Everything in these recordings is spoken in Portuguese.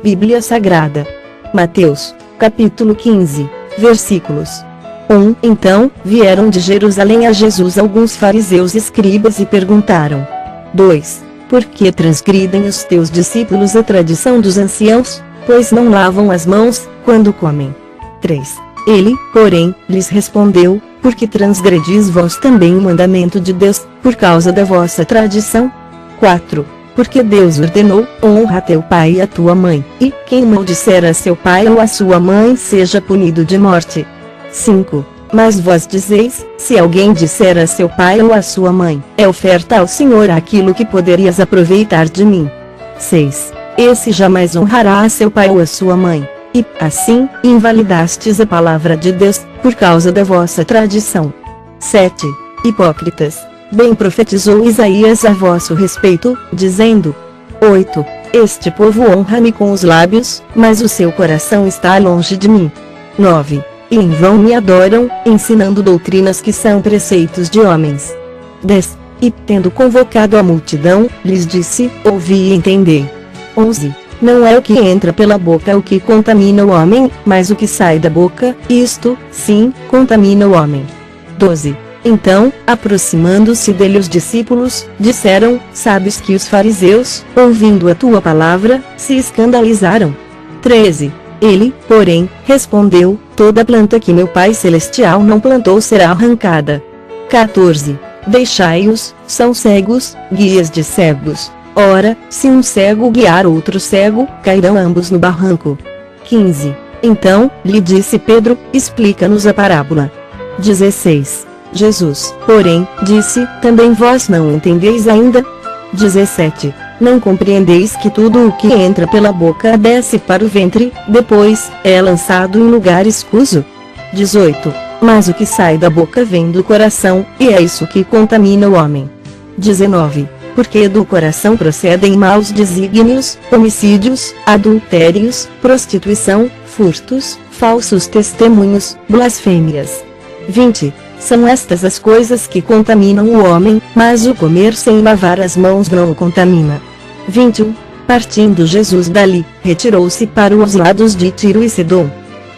Bíblia Sagrada. Mateus, capítulo 15, versículos 1. Então, vieram de Jerusalém a Jesus alguns fariseus e escribas e perguntaram. 2. Por que transgridem os teus discípulos a tradição dos anciãos, pois não lavam as mãos, quando comem? 3. Ele, porém, lhes respondeu, porque transgredis vós também o mandamento de Deus, por causa da vossa tradição? 4. Porque Deus ordenou, honra teu pai e a tua mãe, e quem maldisser a seu pai ou a sua mãe seja punido de morte. 5. Mas vós dizeis, se alguém disser a seu pai ou a sua mãe, é oferta ao Senhor aquilo que poderias aproveitar de mim. 6. Esse jamais honrará a seu pai ou a sua mãe. E, assim, invalidastes a palavra de Deus, por causa da vossa tradição. 7. Hipócritas. Bem profetizou Isaías a vosso respeito, dizendo. 8. Este povo honra-me com os lábios, mas o seu coração está longe de mim. 9. E em vão me adoram, ensinando doutrinas que são preceitos de homens. 10. E, tendo convocado a multidão, lhes disse, ouvi e entendei. 11. Não é o que entra pela boca o que contamina o homem, mas o que sai da boca, isto, sim, contamina o homem. 12. Então, aproximando-se dele os discípulos, disseram, sabes que os fariseus, ouvindo a tua palavra, se escandalizaram. 13. Ele, porém, respondeu, toda planta que meu Pai Celestial não plantou será arrancada. 14. Deixai-os, são cegos, guias de cegos. Ora, se um cego guiar outro cego, cairão ambos no barranco. 15. Então, lhe disse Pedro, explica-nos a parábola. 16. Jesus, porém, disse, também vós não entendeis ainda? 17. Não compreendeis que tudo o que entra pela boca desce para o ventre, depois, é lançado em lugar escuso? 18. Mas o que sai da boca vem do coração, e é isso que contamina o homem. 19. Porque do coração procedem maus desígnios, homicídios, adultérios, prostituição, furtos, falsos testemunhos, blasfêmias. 20. São estas as coisas que contaminam o homem, mas o comer sem lavar as mãos não o contamina. 21. Partindo Jesus dali, retirou-se para os lados de Tiro e Sidom.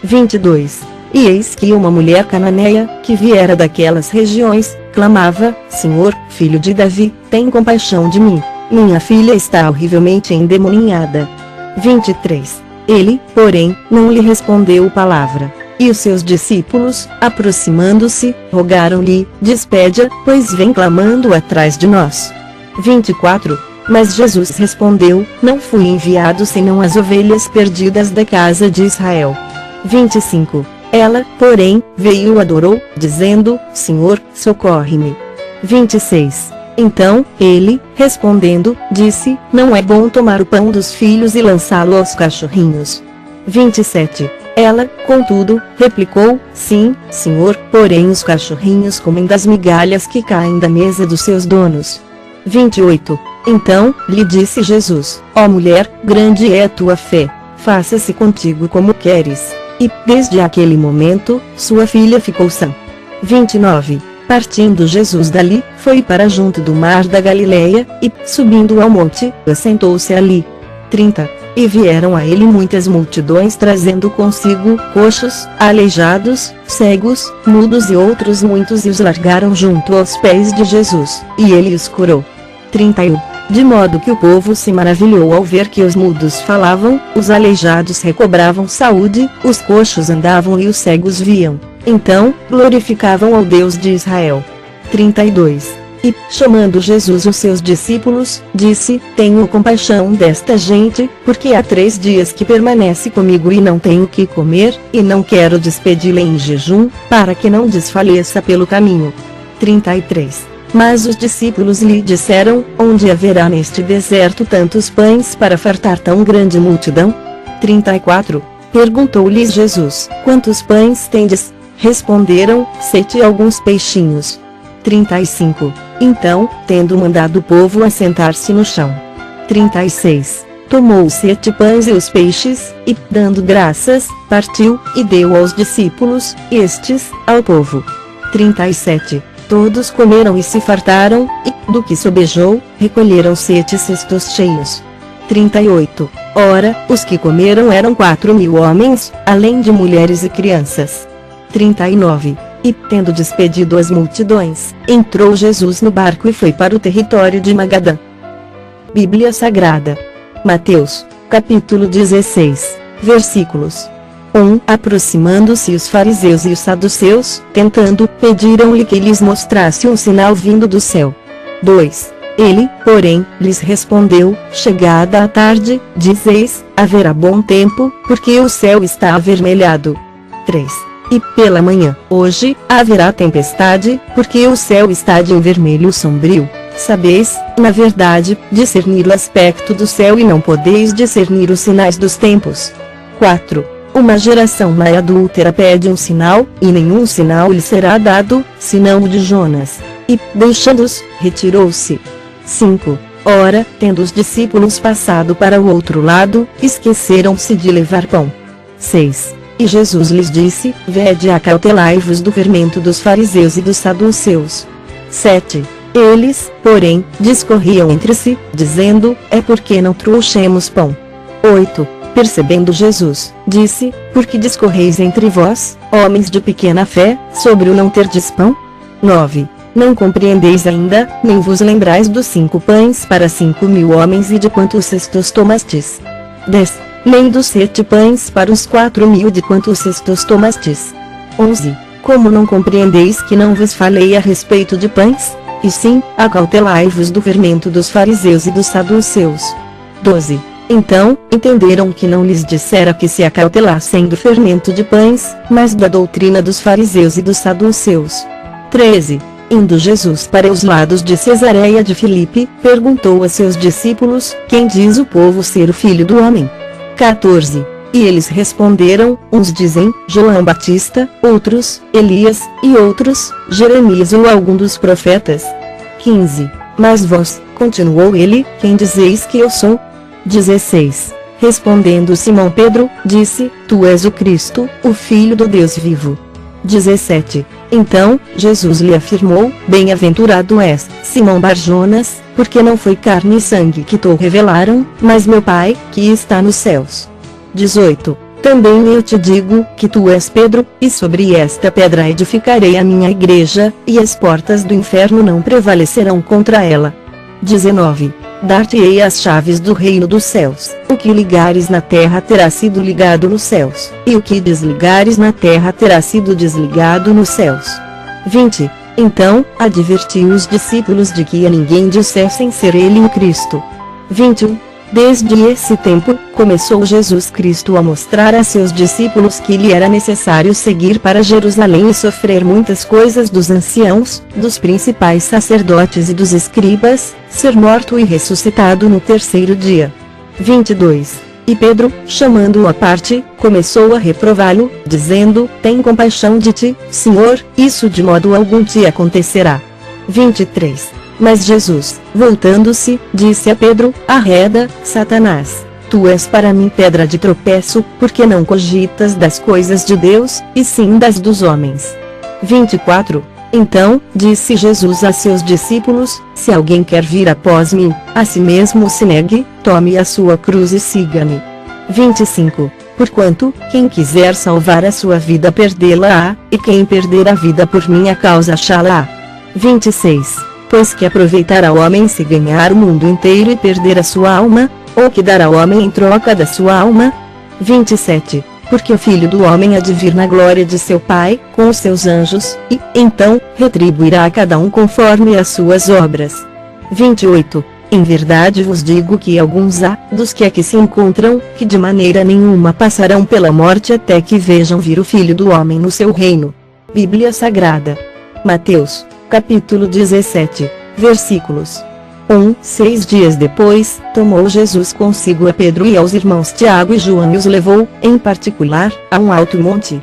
22. E eis que uma mulher cananeia, que viera daquelas regiões, clamava, Senhor, filho de Davi, tem compaixão de mim, minha filha está horrivelmente endemoninhada. 23. Ele, porém, não lhe respondeu palavra. E os seus discípulos, aproximando-se, rogaram-lhe, despede-a, pois vem clamando atrás de nós. 24. Mas Jesus respondeu, não fui enviado senão as ovelhas perdidas da casa de Israel. 25. Ela, porém, veio e adorou, dizendo, Senhor, socorre-me. 26. Então, ele, respondendo, disse, não é bom tomar o pão dos filhos e lançá-lo aos cachorrinhos. 27. Ela, contudo, replicou, sim, Senhor, porém os cachorrinhos comem das migalhas que caem da mesa dos seus donos. 28. Então, lhe disse Jesus, ó mulher, grande é a tua fé, faça-se contigo como queres. E, desde aquele momento, sua filha ficou sã. 29. Partindo Jesus dali, foi para junto do mar da Galileia, e, subindo ao monte, assentou-se ali. 30. E vieram a ele muitas multidões trazendo consigo, coxos, aleijados, cegos, mudos e outros muitos e os largaram junto aos pés de Jesus, e ele os curou. 31. De modo que o povo se maravilhou ao ver que os mudos falavam, os aleijados recobravam saúde, os coxos andavam e os cegos viam. Então, glorificavam ao Deus de Israel. 32. E, chamando Jesus os seus discípulos, disse, tenho compaixão desta gente, porque há 3 dias que permanece comigo e não tenho que comer, e não quero despedi-la em jejum, para que não desfaleça pelo caminho. 33. Mas os discípulos lhe disseram, onde haverá neste deserto tantos pães para fartar tão grande multidão? 34. Perguntou-lhes Jesus, quantos pães tendes? Responderam, 7 e alguns peixinhos. 35. Então, tendo mandado o povo assentar-se no chão. 36. Tomou os 7 pães e os peixes, e, dando graças, partiu, e deu aos discípulos, estes, ao povo. 37. Todos comeram e se fartaram, e, do que sobejou, recolheram 7 cestos cheios. 38. Ora, os que comeram eram 4.000 homens, além de mulheres e crianças. 39. E, tendo despedido as multidões, entrou Jesus no barco e foi para o território de Magadã. Bíblia Sagrada. Mateus, capítulo 16, versículos 1. Aproximando-se os fariseus e os saduceus, tentando, pediram-lhe que lhes mostrasse um sinal vindo do céu. 2. Ele, porém, lhes respondeu: chegada a tarde, dizeis, haverá bom tempo, porque o céu está avermelhado. 3. E pela manhã, hoje, haverá tempestade, porque o céu está de um vermelho sombrio. Sabeis, na verdade, discernir o aspecto do céu e não podeis discernir os sinais dos tempos. 4. Uma geração má e adúltera pede um sinal, e nenhum sinal lhe será dado, senão o de Jonas. E, deixando-os, retirou-se. 5. Ora, tendo os discípulos passado para o outro lado, esqueceram-se de levar pão. 6. E Jesus lhes disse: vede, acautelai-vos do fermento dos fariseus e dos saduceus. 7. Eles, porém, discorriam entre si, dizendo: é porque não trouxemos pão. 8. Percebendo Jesus, disse: por que discorreis entre vós, homens de pequena fé, sobre o não terdes pão? 9. Não compreendeis ainda, nem vos lembrais dos 5 pães para 5.000 homens e de quantos cestos tomastes? 10. Nem dos 7 pães para os 4.000 de quantos cestos tomastes? 11. Como não compreendeis que não vos falei a respeito de pães? E sim, acautelai-vos do fermento dos fariseus e dos saduceus. 12. Então, entenderam que não lhes dissera que se acautelassem do fermento de pães, mas da doutrina dos fariseus e dos saduceus. 13. Indo Jesus para os lados de Cesareia de Filipe, perguntou a seus discípulos: quem diz o povo ser o Filho do Homem? 14. E eles responderam: uns dizem, João Batista, outros, Elias, e outros, Jeremias ou algum dos profetas. 15. Mas vós, continuou ele, quem dizeis que eu sou? 16. Respondendo Simão Pedro, disse: tu és o Cristo, o Filho do Deus vivo. 17. Então, Jesus lhe afirmou: bem-aventurado és, Simão Bar-Jonas, porque não foi carne e sangue que te revelaram, mas meu Pai, que está nos céus. 18. Também eu te digo, que tu és Pedro, e sobre esta pedra edificarei a minha igreja, e as portas do inferno não prevalecerão contra ela. 19. Dar-te-ei as chaves do reino dos céus. O que ligares na terra terá sido ligado nos céus, e o que desligares na terra terá sido desligado nos céus. 20. Então, advertiu os discípulos de que a ninguém dissessem ser ele o Cristo. 21. Desde esse tempo, começou Jesus Cristo a mostrar a seus discípulos que lhe era necessário seguir para Jerusalém e sofrer muitas coisas dos anciãos, dos principais sacerdotes e dos escribas, ser morto e ressuscitado no terceiro dia. 22. E Pedro, chamando-o à parte, começou a reprová-lo, dizendo: tem compaixão de ti, Senhor, isso de modo algum te acontecerá. 23. Mas Jesus, voltando-se, disse a Pedro: arreda, Satanás, tu és para mim pedra de tropeço, porque não cogitas das coisas de Deus, e sim das dos homens. 24. Então, disse Jesus a seus discípulos: se alguém quer vir após mim, a si mesmo se negue, tome a sua cruz e siga-me. 25. Porquanto, quem quiser salvar a sua vida perdê-la-á, e quem perder a vida por minha causa achá-la-á. 26. Pois que aproveitará o homem se ganhar o mundo inteiro e perder a sua alma? Ou que dará o homem em troca da sua alma? 27. Porque o Filho do Homem há de vir na glória de seu Pai, com os seus anjos, e, então, retribuirá a cada um conforme as suas obras. 28. Em verdade vos digo que alguns há, dos que aqui se encontram, que de maneira nenhuma passarão pela morte até que vejam vir o Filho do Homem no seu reino. Bíblia Sagrada. Mateus, capítulo 17, versículos 1. 6 dias depois, tomou Jesus consigo a Pedro e aos irmãos Tiago e João e os levou, em particular, a um alto monte.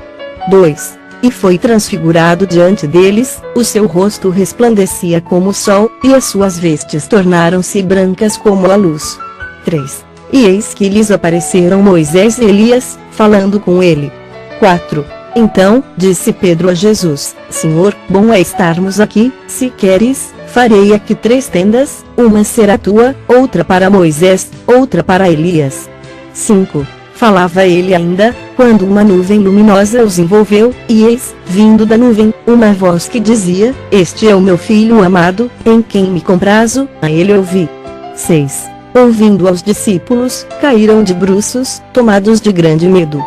2. E foi transfigurado diante deles, o seu rosto resplandecia como o sol, e as suas vestes tornaram-se brancas como a luz. 3. E eis que lhes apareceram Moisés e Elias, falando com ele. 4. Então, disse Pedro a Jesus: Senhor, bom é estarmos aqui, se queres, farei aqui 3 tendas, uma será tua, outra para Moisés, outra para Elias. 5. Falava ele ainda, quando uma nuvem luminosa os envolveu, e eis, vindo da nuvem, uma voz que dizia: Este é o meu filho amado, em quem me comprazo, a ele ouvi. 6. Ouvindo aos discípulos, caíram de bruços, tomados de grande medo.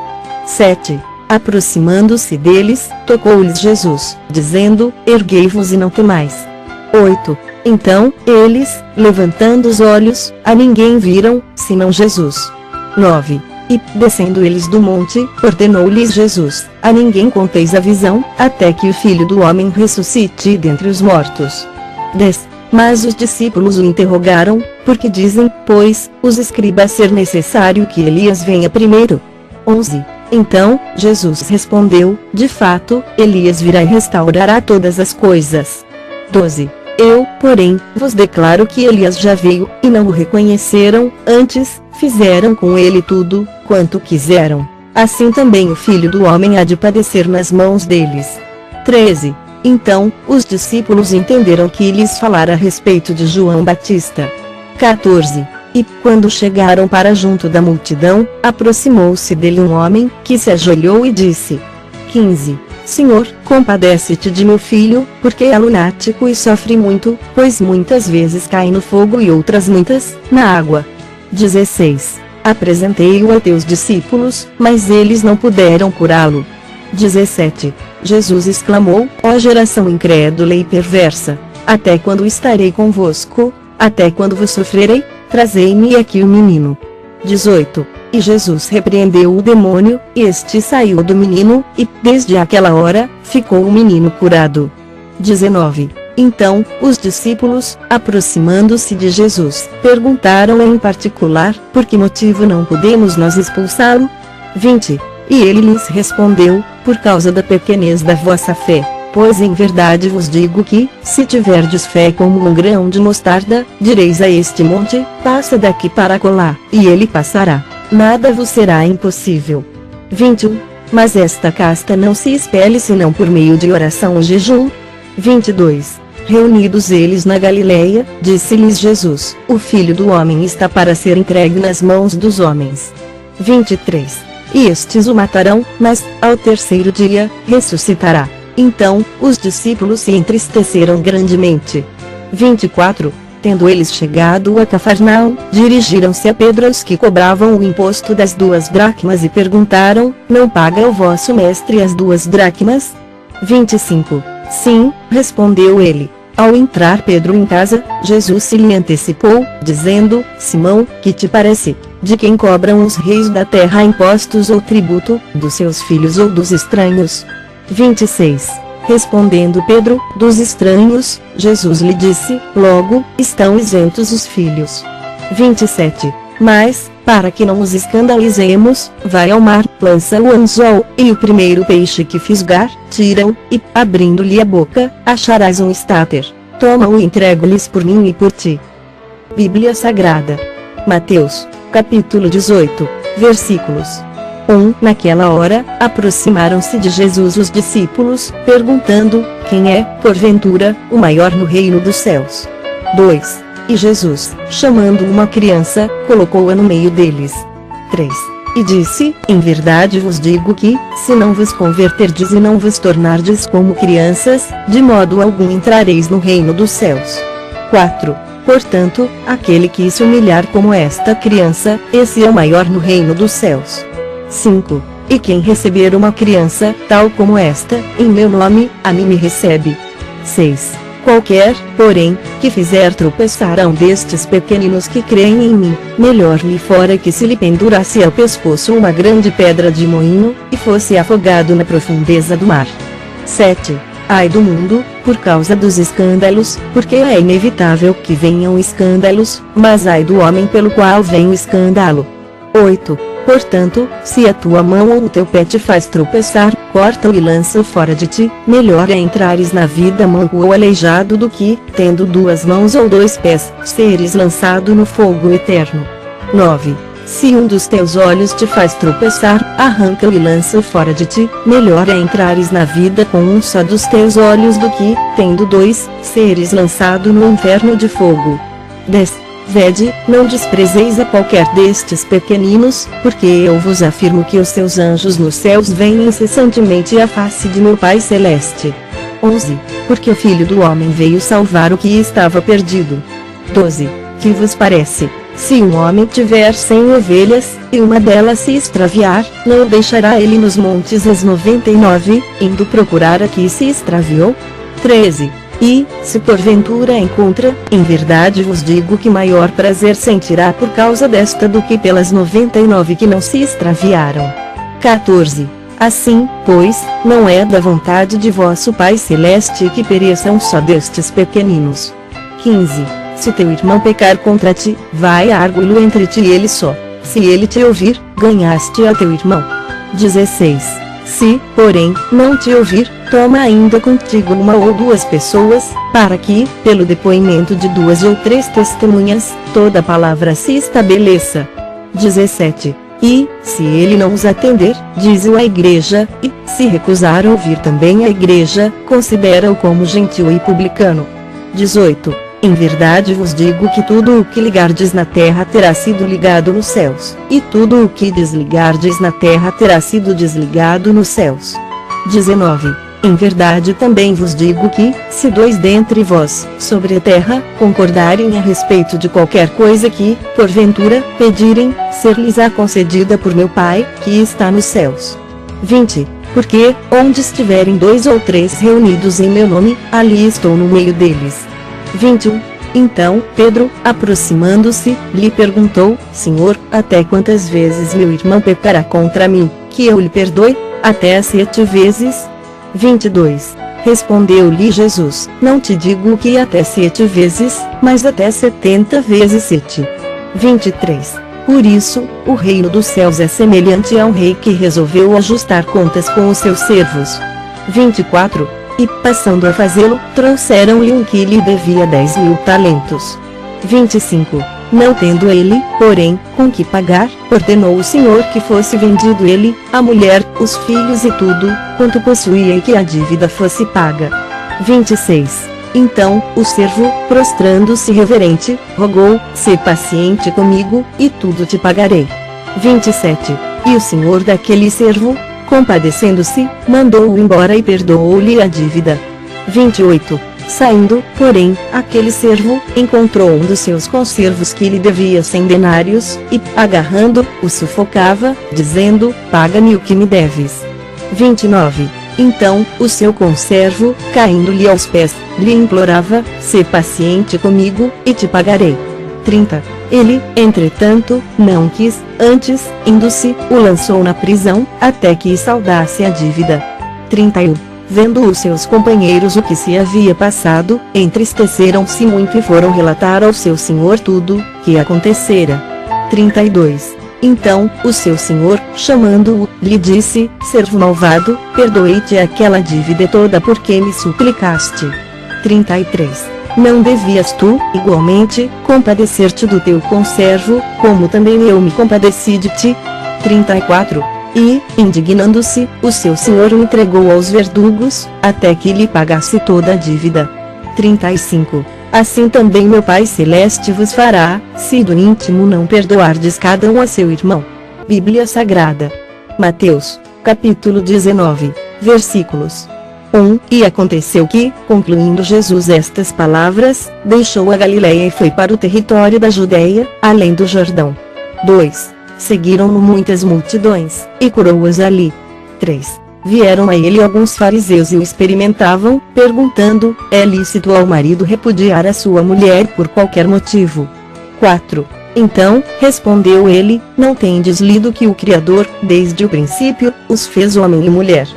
7. Aproximando-se deles, tocou-lhes Jesus, dizendo: Erguei-vos e não temais. 8. Então, eles, levantando os olhos, a ninguém viram, senão Jesus. 9. E, descendo eles do monte, ordenou-lhes Jesus: A ninguém conteis a visão, até que o Filho do Homem ressuscite dentre os mortos. 10. Mas os discípulos o interrogaram: Porque dizem, pois, os escribas ser necessário que Elias venha primeiro? 11. Então, Jesus respondeu: De fato, Elias virá e restaurará todas as coisas. 12. Eu, porém, vos declaro que Elias já veio, e não o reconheceram, antes, fizeram com ele tudo, quanto quiseram. Assim também o Filho do Homem há de padecer nas mãos deles. 13. Então, os discípulos entenderam que lhes falara a respeito de João Batista. 14. E, quando chegaram para junto da multidão, aproximou-se dele um homem, que se ajoelhou e disse: 15. Senhor, compadece-te de meu filho, porque é lunático e sofre muito, pois muitas vezes cai no fogo e outras muitas, na água. 16. Apresentei-o a teus discípulos, mas eles não puderam curá-lo. 17. Jesus exclamou: Ó geração incrédula e perversa, até quando estarei convosco? Até quando vos sofrerei? Trazei-me aqui o menino. 18. E Jesus repreendeu o demônio, e este saiu do menino, e, desde aquela hora, ficou o menino curado. 19. Então, os discípulos, aproximando-se de Jesus, perguntaram em particular: Por que motivo não podemos nós expulsá-lo? 20. E ele lhes respondeu: Por causa da pequenez da vossa fé. Pois em verdade vos digo que, se tiverdes fé como um grão de mostarda, direis a este monte: Passa daqui para acolá, e ele passará. Nada vos será impossível. 21. Mas esta casta não se expele senão por meio de oração e jejum. 22. Reunidos eles na Galileia, disse-lhes Jesus: O Filho do Homem está para ser entregue nas mãos dos homens. 23. E estes o matarão, mas, ao terceiro dia, ressuscitará. Então, os discípulos se entristeceram grandemente. 24. Tendo eles chegado a Cafarnaum, dirigiram-se a Pedro os que cobravam o imposto das 2 dracmas e perguntaram: Não paga o vosso mestre as 2 dracmas? 25. Sim, respondeu ele. Ao entrar Pedro em casa, Jesus se lhe antecipou, dizendo: Simão, que te parece? De quem cobram os reis da terra impostos ou tributo, dos seus filhos ou dos estranhos? 26. Respondendo Pedro: Dos estranhos. Jesus lhe disse: Logo, estão isentos os filhos. 27. Mas, para que não os escandalizemos, vai ao mar, lança o anzol, e o primeiro peixe que fisgar, tira-o, e, abrindo-lhe a boca, acharás um estáter. Toma-o e entrega-lhes por mim e por ti. Bíblia Sagrada. Mateus, capítulo 18, versículos 1. Naquela hora, aproximaram-se de Jesus os discípulos, perguntando: Quem é, porventura, o maior no reino dos céus? 2. E Jesus, chamando uma criança, colocou-a no meio deles. 3. E disse: Em verdade vos digo que, se não vos converterdes e não vos tornardes como crianças, de modo algum entrareis no reino dos céus. 4. Portanto, aquele que se humilhar como esta criança, esse é o maior no reino dos céus. 5. E quem receber uma criança, tal como esta, em meu nome, a mim me recebe. 6. Qualquer, porém, que fizer tropeçar a um destes pequeninos que creem em mim, melhor lhe fora que se lhe pendurasse ao pescoço uma grande pedra de moinho, e fosse afogado na profundeza do mar. 7. Ai do mundo, por causa dos escândalos, porque é inevitável que venham escândalos, mas ai do homem pelo qual vem o escândalo. 8. Portanto, se a tua mão ou o teu pé te faz tropeçar, corta-o e lança-o fora de ti. Melhor é entrares na vida manco ou aleijado do que, tendo 2 mãos ou 2 pés, seres lançado no fogo eterno. 9. Se um dos teus olhos te faz tropeçar, arranca-o e lança-o fora de ti. Melhor é entrares na vida com um só dos teus olhos do que, tendo dois, seres lançado no inferno de fogo. 10. Vede, não desprezeis a qualquer destes pequeninos, porque eu vos afirmo que os seus anjos nos céus veem incessantemente a face de meu Pai Celeste. 11. Porque o Filho do Homem veio salvar o que estava perdido. 12. Que vos parece? Se um homem tiver 100 ovelhas, e uma delas se extraviar, não deixará ele nos montes as 99, indo procurar a que se extraviou? 13. E, se porventura encontra, em verdade vos digo que maior prazer sentirá por causa desta do que pelas 99 que não se extraviaram. 14. Assim, pois, não é da vontade de vosso Pai Celeste que pereça um só destes pequeninos. 15. Se teu irmão pecar contra ti, vai argüi-lo entre ti e ele só. Se ele te ouvir, ganhaste a teu irmão. 16. Se, porém, não te ouvir, toma ainda contigo uma ou duas pessoas, para que, pelo depoimento de 2 ou 3 testemunhas, toda palavra se estabeleça. 17. E, se ele não os atender, dize-o à igreja, e, se recusar ouvir também a igreja, considera-o como gentil e publicano. 18. Em verdade vos digo que tudo o que ligardes na terra terá sido ligado nos céus, e tudo o que desligardes na terra terá sido desligado nos céus. 19. Em verdade também vos digo que, se 2 dentre vós, sobre a terra, concordarem a respeito de qualquer coisa que, porventura, pedirem, ser-lhes-á concedida por meu Pai, que está nos céus. 20. Porque, onde estiverem 2 ou 3 reunidos em meu nome, ali estou no meio deles. 21. Então, Pedro, aproximando-se, lhe perguntou: Senhor, até quantas vezes meu irmão pecará contra mim, que eu lhe perdoe? Até 7 vezes? 22. Respondeu-lhe Jesus: Não te digo que até 7 vezes, mas até 70 vezes 7. 23. Por isso, o reino dos céus é semelhante a um rei que resolveu ajustar contas com os seus servos. 24. E, passando a fazê-lo, trouxeram-lhe um que lhe devia 10.000 talentos. 25. Não tendo ele, porém, com que pagar, ordenou o Senhor que fosse vendido ele, a mulher, os filhos e tudo, quanto possuía e que a dívida fosse paga. 26. Então, o servo, prostrando-se reverente, rogou: Sê paciente comigo, e tudo te pagarei. 27. E o senhor daquele servo, compadecendo-se, mandou-o embora e perdoou-lhe a dívida. 28. Saindo, porém, aquele servo, encontrou um dos seus conservos que lhe devia 100 denários, e, agarrando, o sufocava, dizendo: Paga-me o que me deves. 29. Então, o seu conservo, caindo-lhe aos pés, lhe implorava: Sê paciente comigo, e te pagarei. 30. Ele, entretanto, não quis, antes, indo-se, o lançou na prisão, até que saldasse a dívida. 31. Vendo os seus companheiros o que se havia passado, entristeceram-se muito e foram relatar ao seu senhor tudo que acontecera. 32. Então, o seu senhor, chamando-o, lhe disse: Servo malvado, perdoei-te aquela dívida toda porque me suplicaste. 33. Não devias tu, igualmente, compadecer-te do teu conservo, como também eu me compadeci de ti? 34. E, indignando-se, o seu senhor o entregou aos verdugos, até que lhe pagasse toda a dívida. 35. Assim também meu Pai Celeste vos fará, se do íntimo não perdoardes cada um a seu irmão. Bíblia Sagrada. Mateus, capítulo 19, versículos 1. E aconteceu que, concluindo Jesus estas palavras, deixou a Galiléia e foi para o território da Judéia, além do Jordão. 2. Seguiram-no muitas multidões, e curou-as ali. 3. Vieram a ele alguns fariseus e o experimentavam, perguntando: É lícito ao marido repudiar a sua mulher por qualquer motivo? 4. Então, respondeu ele: Não tendes lido que o Criador, desde o princípio, os fez homem e mulher?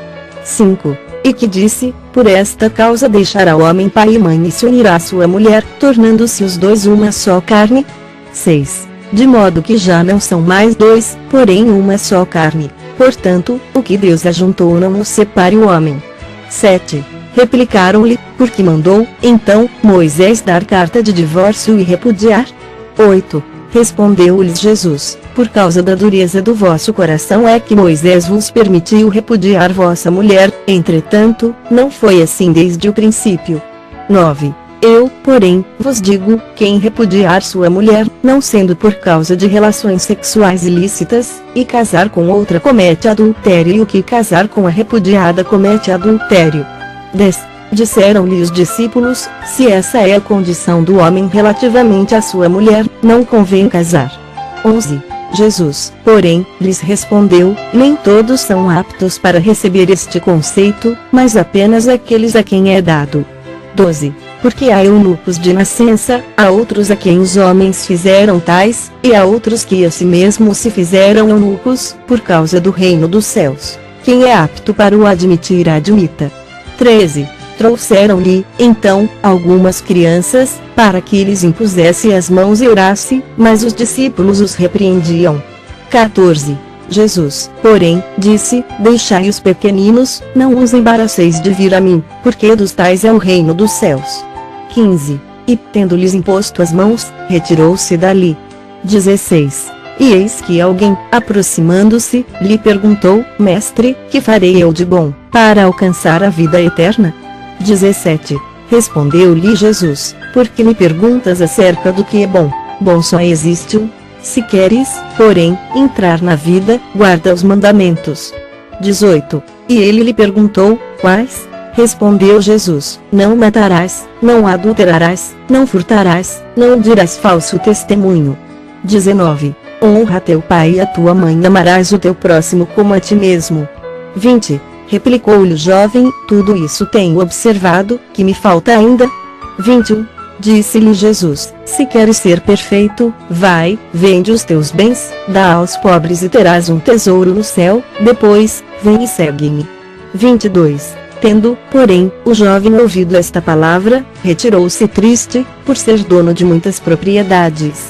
5. E que disse: Por esta causa deixará o homem pai e mãe e se unirá à sua mulher, tornando-se os dois uma só carne? 6. De modo que já não são mais dois, porém uma só carne. Portanto, o que Deus ajuntou não o separe o homem. 7. Replicaram-lhe: Por que mandou, então, Moisés dar carta de divórcio e repudiar? 8. Respondeu-lhes Jesus: por causa da dureza do vosso coração é que Moisés vos permitiu repudiar vossa mulher, entretanto, não foi assim desde o princípio. 9. Eu, porém, vos digo, quem repudiar sua mulher, não sendo por causa de relações sexuais ilícitas, e casar com outra comete adultério, e o que casar com a repudiada comete adultério. 10. Disseram-lhe os discípulos: se essa é a condição do homem relativamente à sua mulher, não convém casar. 11. Jesus, porém, lhes respondeu: nem todos são aptos para receber este conceito, mas apenas aqueles a quem é dado. 12. Porque há eunucos de nascença, há outros a quem os homens fizeram tais, e há outros que a si mesmos se fizeram eunucos, por causa do reino dos céus. Quem é apto para o admitir, admita. 13. Trouxeram-lhe, então, algumas crianças, para que lhes impusesse as mãos e orasse, mas os discípulos os repreendiam. 14. Jesus, porém, disse: deixai os pequeninos, não os embaraceis de vir a mim, porque dos tais é o reino dos céus. 15. E, tendo-lhes imposto as mãos, retirou-se dali. 16. E eis que alguém, aproximando-se, lhe perguntou: Mestre, que farei eu de bom, para alcançar a vida eterna? 17. Respondeu-lhe Jesus: por que me perguntas acerca do que é bom? Bom só existe um. Se queres, porém, entrar na vida, guarda os mandamentos. 18. E ele lhe perguntou: quais? Respondeu Jesus: não matarás, não adulterarás, não furtarás, não dirás falso testemunho. 19. Honra teu pai e a tua mãe, amarás o teu próximo como a ti mesmo. 20. Replicou-lhe o jovem: tudo isso tenho observado, que me falta ainda? 21. Disse-lhe Jesus: se queres ser perfeito, vai, vende os teus bens, dá aos pobres e terás um tesouro no céu, depois, vem e segue-me. 22. Tendo, porém, o jovem ouvido esta palavra, retirou-se triste, por ser dono de muitas propriedades.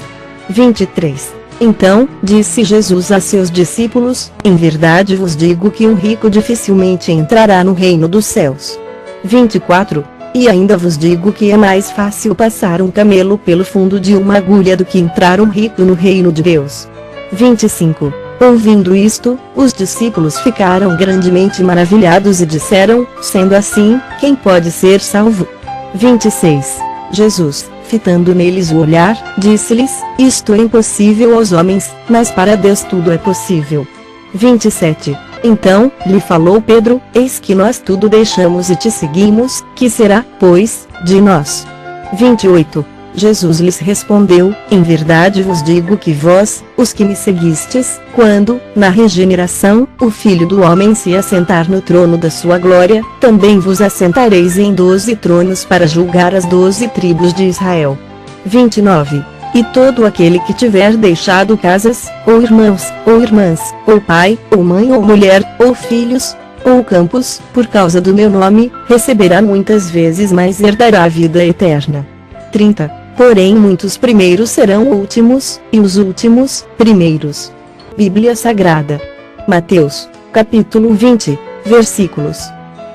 23. Então, disse Jesus a seus discípulos: em verdade vos digo que um rico dificilmente entrará no reino dos céus. 24. E ainda vos digo que é mais fácil passar um camelo pelo fundo de uma agulha do que entrar um rico no reino de Deus. 25. Ouvindo isto, os discípulos ficaram grandemente maravilhados e disseram: sendo assim, quem pode ser salvo? 26. Jesus, fitando neles o olhar, disse-lhes: isto é impossível aos homens, mas para Deus tudo é possível. 27. Então, lhe falou Pedro: eis que nós tudo deixamos e te seguimos, que será, pois, de nós? 28. Jesus lhes respondeu: em verdade vos digo que vós, os que me seguistes, quando, na regeneração, o Filho do Homem se assentar no trono da sua glória, também vos assentareis em 12 tronos para julgar as 12 tribos de Israel. 29. E todo aquele que tiver deixado casas, ou irmãos, ou irmãs, ou pai, ou mãe, ou mulher, ou filhos, ou campos, por causa do meu nome, receberá muitas vezes mais e herdará a vida eterna. 30. Porém muitos primeiros serão últimos, e os últimos, primeiros. Bíblia Sagrada. Mateus, capítulo 20, versículos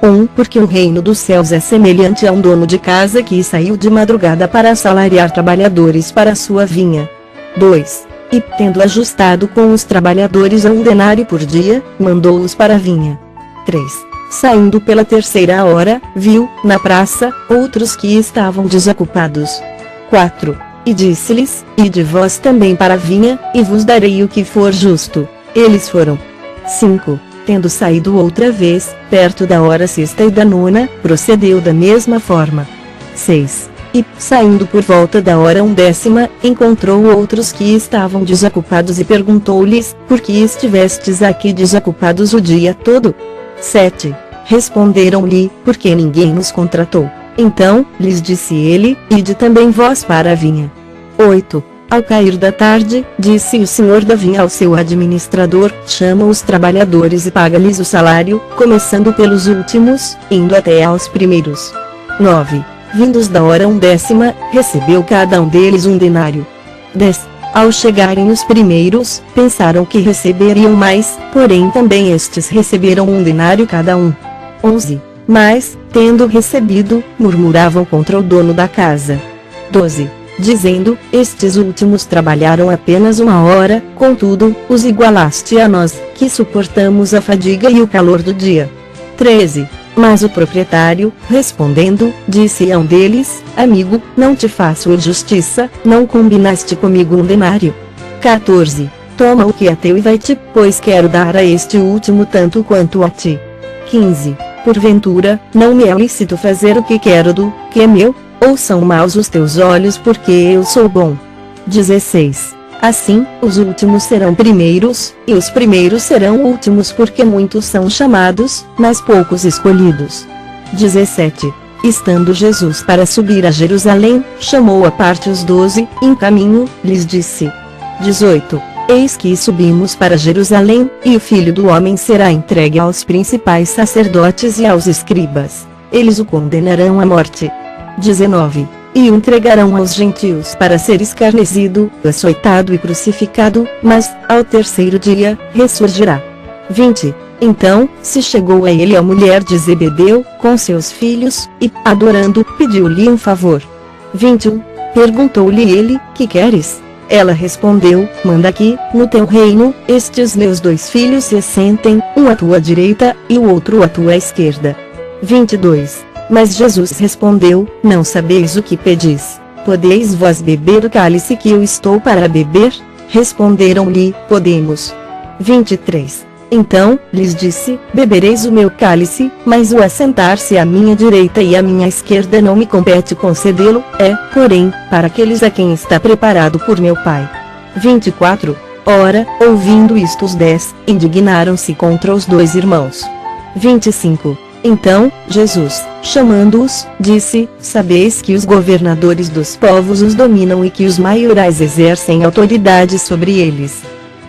1. Porque o reino dos céus é semelhante a um dono de casa que saiu de madrugada para assalariar trabalhadores para sua vinha. 2. E, tendo ajustado com os trabalhadores a 1 denário por dia, mandou-os para a vinha. 3. Saindo pela 3ª hora, viu, na praça, outros que estavam desocupados. 4. E disse-lhes: ide vós também para a vinha, e vos darei o que for justo. Eles foram. 5. Tendo saído outra vez, perto da hora 6ª e da 9ª, procedeu da mesma forma. 6. E, saindo por volta da hora 10ª, encontrou outros que estavam desocupados e perguntou-lhes: por que estivestes aqui desocupados o dia todo? 7. Responderam-lhe: porque ninguém nos contratou. Então, lhes disse ele: ide também vós para a vinha. 8. Ao cair da tarde, disse o senhor da vinha ao seu administrador: chama os trabalhadores e paga-lhes o salário, começando pelos últimos, indo até aos primeiros. 9. Vindos da hora 10ª, recebeu cada um deles 1 denário. 10. Ao chegarem os primeiros, pensaram que receberiam mais, porém também estes receberam 1 denário cada um. 11. Mas, tendo recebido, murmuravam contra o dono da casa. 12. dizendo: estes últimos trabalharam apenas 1 hora, contudo, os igualaste a nós, que suportamos a fadiga e o calor do dia. 13. Mas o proprietário, respondendo, disse a um deles: amigo, não te faço injustiça, não combinaste comigo 1 denário? 14. Toma o que é teu e vai-te, pois quero dar a este último tanto quanto a ti. 15. Porventura, não me é lícito fazer o que quero do que é meu? Ou são maus os teus olhos porque eu sou bom? 16. Assim, os últimos serão primeiros, e os primeiros serão últimos, porque muitos são chamados, mas poucos escolhidos. 17. Estando Jesus para subir a Jerusalém, chamou à parte os 12, em caminho, lhes disse. 18. Eis que subimos para Jerusalém, e o Filho do Homem será entregue aos principais sacerdotes e aos escribas. Eles o condenarão à morte. 19. E o entregarão aos gentios para ser escarnecido, açoitado e crucificado, mas, ao terceiro dia, ressurgirá. 20. Então, se chegou a ele a mulher de Zebedeu, com seus filhos, e, adorando, pediu-lhe um favor. 21. Perguntou-lhe ele: que queres? Ela respondeu: manda que, no teu reino, estes meus 2 filhos se assentem, um à tua direita, e o outro à tua esquerda. 22. Mas Jesus respondeu: não sabeis o que pedis. Podeis vós beber o cálice que eu estou para beber? Responderam-lhe: podemos. 23. Então, lhes disse: bebereis o meu cálice, mas o assentar-se à minha direita e à minha esquerda não me compete concedê-lo, é, porém, para aqueles a quem está preparado por meu Pai. 24. Ora, ouvindo isto os 10, indignaram-se contra os 2 irmãos. 25. Então, Jesus, chamando-os, disse: sabeis que os governadores dos povos os dominam e que os maiorais exercem autoridade sobre eles.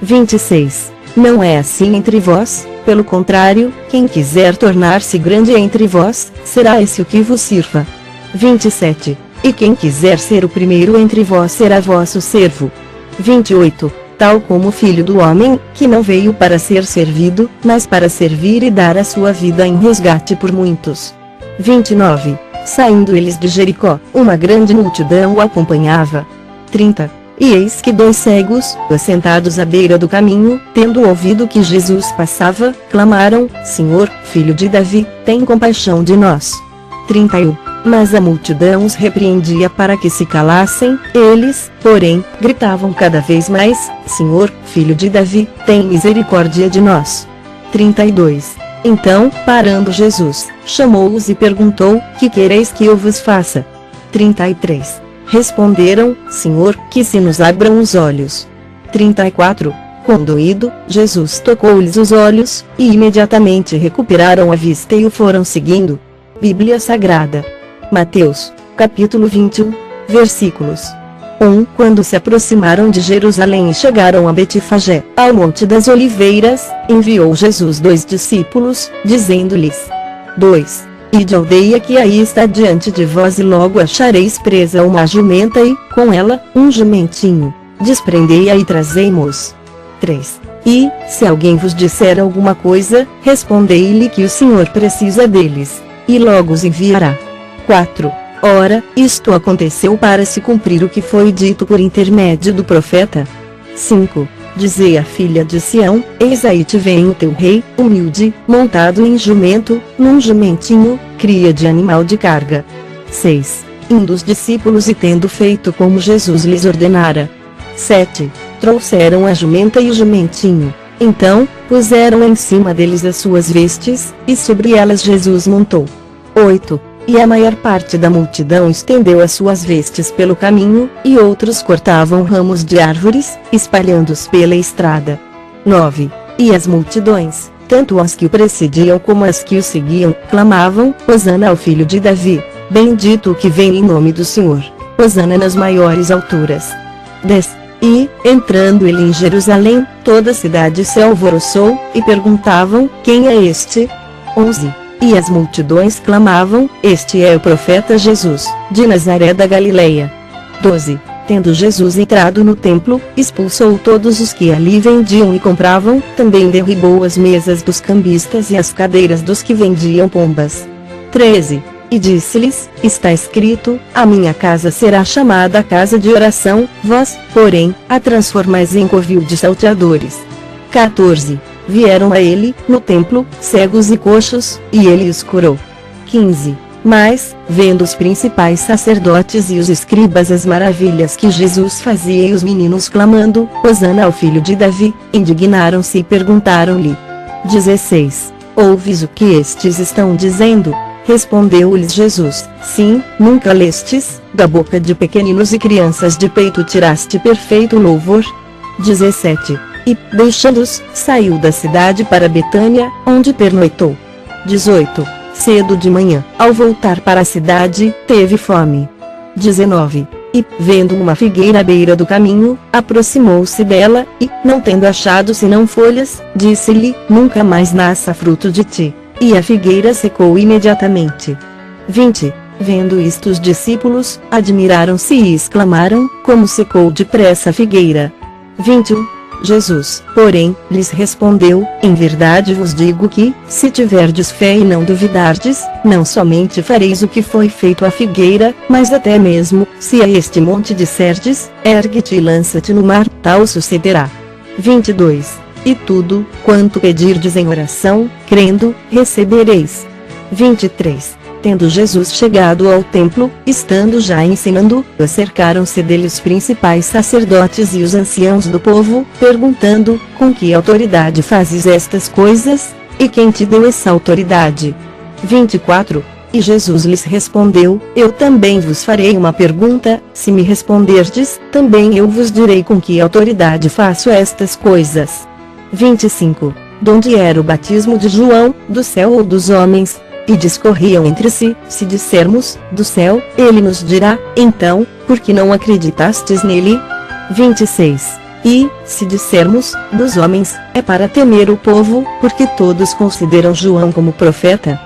26. Não é assim entre vós, pelo contrário, quem quiser tornar-se grande entre vós, será esse o que vos sirva. 27. E quem quiser ser o primeiro entre vós será vosso servo. 28. Tal como o Filho do Homem, que não veio para ser servido, mas para servir e dar a sua vida em resgate por muitos. 29. Saindo eles de Jericó, uma grande multidão o acompanhava. 30. E eis que 2 cegos, assentados à beira do caminho, tendo ouvido que Jesus passava, clamaram: Senhor, Filho de Davi, tem compaixão de nós. 31. Mas a multidão os repreendia para que se calassem, eles, porém, gritavam cada vez mais: Senhor, Filho de Davi, tem misericórdia de nós. 32. Então, parando Jesus, chamou-os e perguntou: que quereis que eu vos faça? 33. Responderam: Senhor, que se nos abram os olhos. 34. Condoído, Jesus tocou-lhes os olhos, e imediatamente recuperaram a vista e o foram seguindo. Bíblia Sagrada. Mateus, capítulo 21, versículos 1. Quando se aproximaram de Jerusalém e chegaram a Betfagé, ao Monte das Oliveiras, enviou Jesus 2 discípulos, dizendo-lhes: 2. Ide à aldeia que aí está diante de vós e logo achareis presa uma jumenta e, com ela, um jumentinho. Desprendei-a e trazei-mos. 3. E, se alguém vos disser alguma coisa, respondei-lhe que o Senhor precisa deles, e logo os enviará. 4. Ora, isto aconteceu para se cumprir o que foi dito por intermédio do profeta. 5. Dizei à filha de Sião: eis aí te vem o teu rei, humilde, montado em jumento, num jumentinho, cria de animal de carga. 6. Indo os discípulos e tendo feito como Jesus lhes ordenara. 7. Trouxeram a jumenta e o jumentinho. Então, puseram em cima deles as suas vestes, e sobre elas Jesus montou. 8. E a maior parte da multidão estendeu as suas vestes pelo caminho, e outros cortavam ramos de árvores, espalhando-os pela estrada. 9. E as multidões, tanto as que o precediam como as que o seguiam, clamavam: Hosana ao Filho de Davi, bendito o que vem em nome do Senhor, Hosana nas maiores alturas. 10. E, entrando ele em Jerusalém, toda a cidade se alvoroçou, e perguntavam: quem é este? 11. E as multidões clamavam: este é o profeta Jesus, de Nazaré da Galileia. 12. Tendo Jesus entrado no templo, expulsou todos os que ali vendiam e compravam, também derribou as mesas dos cambistas e as cadeiras dos que vendiam pombas. 13. E disse-lhes: está escrito, a minha casa será chamada casa de oração, vós, porém, a transformais em covil de salteadores. 14. Vieram a ele, no templo, cegos e coxos, e ele os curou. 15. Mas, vendo os principais sacerdotes e os escribas as maravilhas que Jesus fazia e os meninos clamando, Hosana ao filho de Davi, indignaram-se e perguntaram-lhe. 16. Ouves o que estes estão dizendo? Respondeu-lhes Jesus: sim, nunca lestes, da boca de pequeninos e crianças de peito tiraste perfeito louvor? 17. E, deixando-os, saiu da cidade para Betânia, onde pernoitou. 18. Cedo de manhã, ao voltar para a cidade, teve fome. 19. E, vendo uma figueira à beira do caminho, aproximou-se dela, e, não tendo achado senão folhas, disse-lhe: nunca mais nasça fruto de ti. E a figueira secou imediatamente. 20. Vendo isto os discípulos, admiraram-se e exclamaram: como secou depressa a figueira. 21. Jesus, porém, lhes respondeu: em verdade vos digo que, se tiverdes fé e não duvidardes, não somente fareis o que foi feito à figueira, mas até mesmo, se a este monte disserdes: ergue-te e lança-te no mar, tal sucederá. 22. E tudo, quanto pedirdes em oração, crendo, recebereis. 23. Tendo Jesus chegado ao templo, estando já ensinando, acercaram-se dele os principais sacerdotes e os anciãos do povo, perguntando: com que autoridade fazes estas coisas? E quem te deu essa autoridade? 24. E Jesus lhes respondeu: eu também vos farei uma pergunta, se me responderdes, também eu vos direi com que autoridade faço estas coisas. 25. Donde era o batismo de João, do céu ou dos homens? E discorriam entre si: se dissermos, do céu, ele nos dirá, então, por que não acreditastes nele? 26. E, se dissermos, dos homens, é para temer o povo, porque todos consideram João como profeta.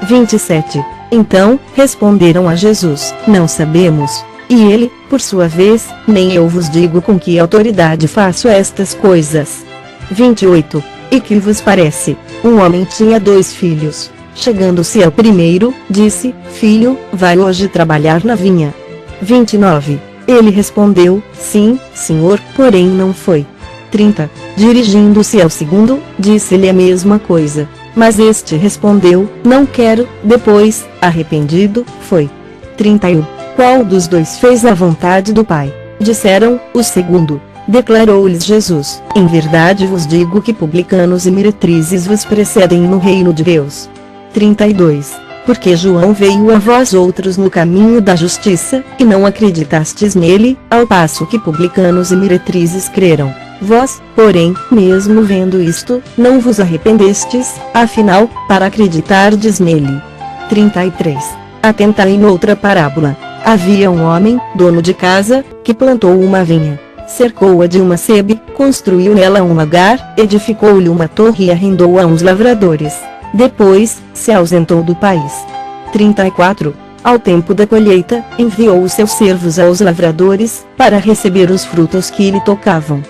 27. Então, responderam a Jesus: não sabemos. E ele, por sua vez: nem eu vos digo com que autoridade faço estas coisas. 28. E que vos parece? Um homem tinha 2 filhos. Chegando-se ao primeiro, disse: filho, vai hoje trabalhar na vinha. 29. Ele respondeu: sim, senhor, porém não foi. 30. Dirigindo-se ao segundo, disse-lhe a mesma coisa. Mas este respondeu: não quero. Depois, arrependido, foi. 31. Qual dos 2 fez a vontade do Pai? Disseram: o segundo. Declarou-lhes Jesus: em verdade vos digo que publicanos e meretrizes vos precedem no reino de Deus. 32. Porque João veio a vós outros no caminho da justiça, e não acreditastes nele, ao passo que publicanos e meretrizes creram. Vós, porém, mesmo vendo isto, não vos arrependestes, afinal, para acreditardes nele. 33. Atentai noutra parábola. Havia um homem, dono de casa, que plantou uma vinha. Cercou-a de uma sebe, construiu nela um lagar, edificou-lhe uma torre e arrendou a uns lavradores. Depois, se ausentou do país. 34. Ao tempo da colheita, enviou os seus servos aos lavradores, para receber os frutos que lhe tocavam.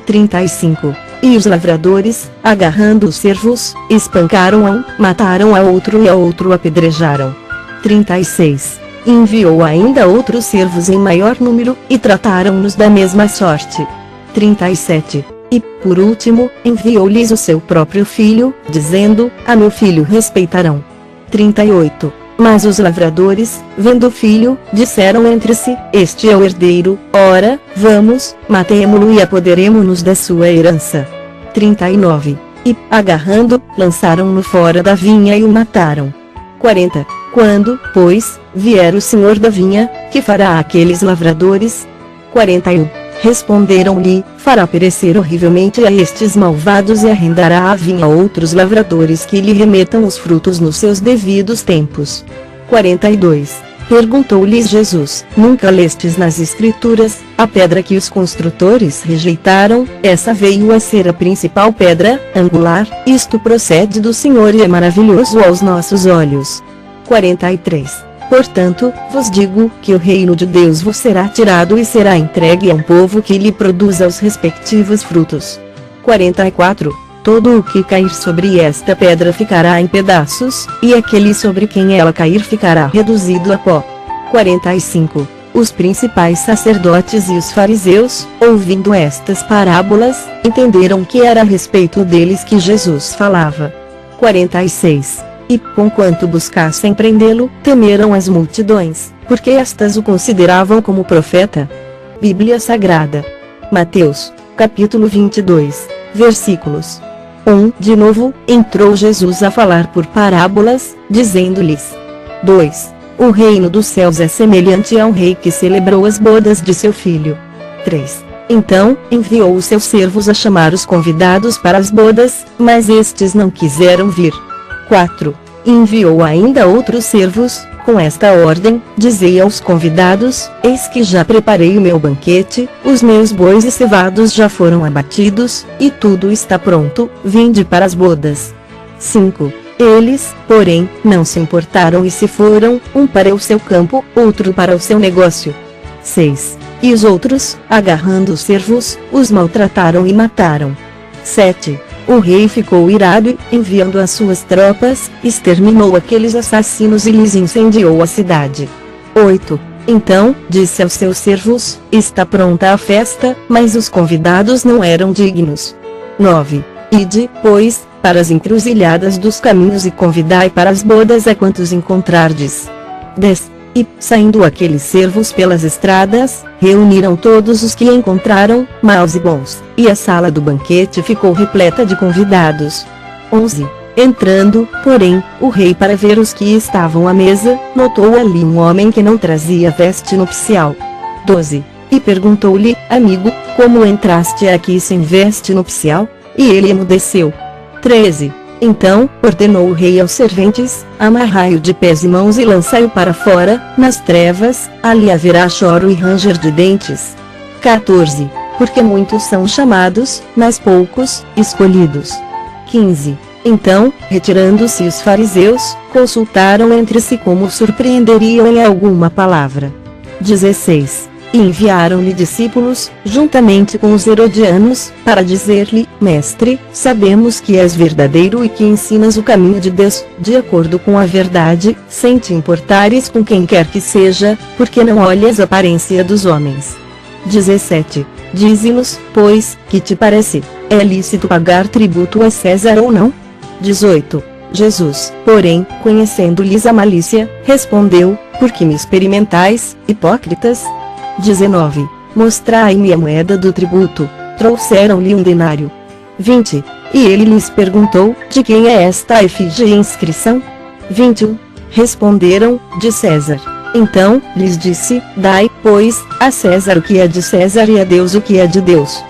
35. E os lavradores, agarrando os servos, espancaram a um, mataram a outro e a outro apedrejaram. 36. Enviou ainda outros servos em maior número, e trataram-nos da mesma sorte. 37. E, por último, enviou-lhes o seu próprio filho, dizendo: a meu filho respeitarão. 38. Mas os lavradores, vendo o filho, disseram entre si: este é o herdeiro, ora, vamos, matemo-lo e apoderemo-nos da sua herança. 39. E, agarrando, lançaram-no fora da vinha e o mataram. 40. Quando, pois, vier o senhor da vinha, que fará aqueles lavradores? 41. Responderam-lhe: fará perecer horrivelmente a estes malvados e arrendará a vinha a outros lavradores que lhe remetam os frutos nos seus devidos tempos. 42. Perguntou-lhes Jesus: nunca lestes nas Escrituras, a pedra que os construtores rejeitaram, essa veio a ser a principal pedra angular, isto procede do Senhor e é maravilhoso aos nossos olhos. 43. Portanto, vos digo, que o reino de Deus vos será tirado e será entregue a um povo que lhe produza os respectivos frutos. 44. todo o que cair sobre esta pedra ficará em pedaços, e aquele sobre quem ela cair ficará reduzido a pó. 45. Os principais sacerdotes e os fariseus, ouvindo estas parábolas, entenderam que era a respeito deles que Jesus falava. 46. E, conquanto buscassem prendê-lo, temeram as multidões, porque estas o consideravam como profeta. Bíblia Sagrada. Mateus, capítulo 22, versículos 1. De novo, entrou Jesus a falar por parábolas, dizendo-lhes: 2. O reino dos céus é semelhante a um rei que celebrou as bodas de seu filho. 3. Então, enviou os seus servos a chamar os convidados para as bodas, mas estes não quiseram vir. 4. Enviou ainda outros servos, com esta ordem: dizei aos convidados: eis que já preparei o meu banquete, os meus bois e cevados já foram abatidos, e tudo está pronto, vinde para as bodas. 5. Eles, porém, não se importaram e se foram, um para o seu campo, outro para o seu negócio. 6. E os outros, agarrando os servos, os maltrataram e mataram. 7. O rei ficou irado e, enviando as suas tropas, exterminou aqueles assassinos e lhes incendiou a cidade. 8. Então, disse aos seus servos: está pronta a festa, mas os convidados não eram dignos. 9. Ide, pois, para as encruzilhadas dos caminhos e convidai para as bodas a quantos encontrardes. 10. E, saindo aqueles servos pelas estradas, reuniram todos os que encontraram, maus e bons, e a sala do banquete ficou repleta de convidados. 11. Entrando, porém, o rei para ver os que estavam à mesa, notou ali um homem que não trazia veste nupcial. 12. E perguntou-lhe: amigo, como entraste aqui sem veste nupcial? E ele emudeceu. 13. Então, ordenou o rei aos serventes: amarrai-o de pés e mãos e lançai-o para fora, nas trevas, ali haverá choro e ranger de dentes. 14. Porque muitos são chamados, mas poucos, escolhidos. 15. Então, retirando-se os fariseus, consultaram entre si como surpreenderiam em alguma palavra. 16. E enviaram-lhe discípulos, juntamente com os herodianos, para dizer-lhe: Mestre, sabemos que és verdadeiro e que ensinas o caminho de Deus, de acordo com a verdade, sem te importares com quem quer que seja, porque não olhas a aparência dos homens. 17. Dize-nos, pois, que te parece, é lícito pagar tributo a César ou não? 18. Jesus, porém, conhecendo-lhes a malícia, respondeu: Por que me experimentais, hipócritas? 19. Mostrai-me a moeda do tributo. Trouxeram-lhe um denário. 20. E ele lhes perguntou: de quem é esta efígie e inscrição? 21. Responderam: de César. Então, lhes disse: dai, pois, a César o que é de César e a Deus o que é de Deus.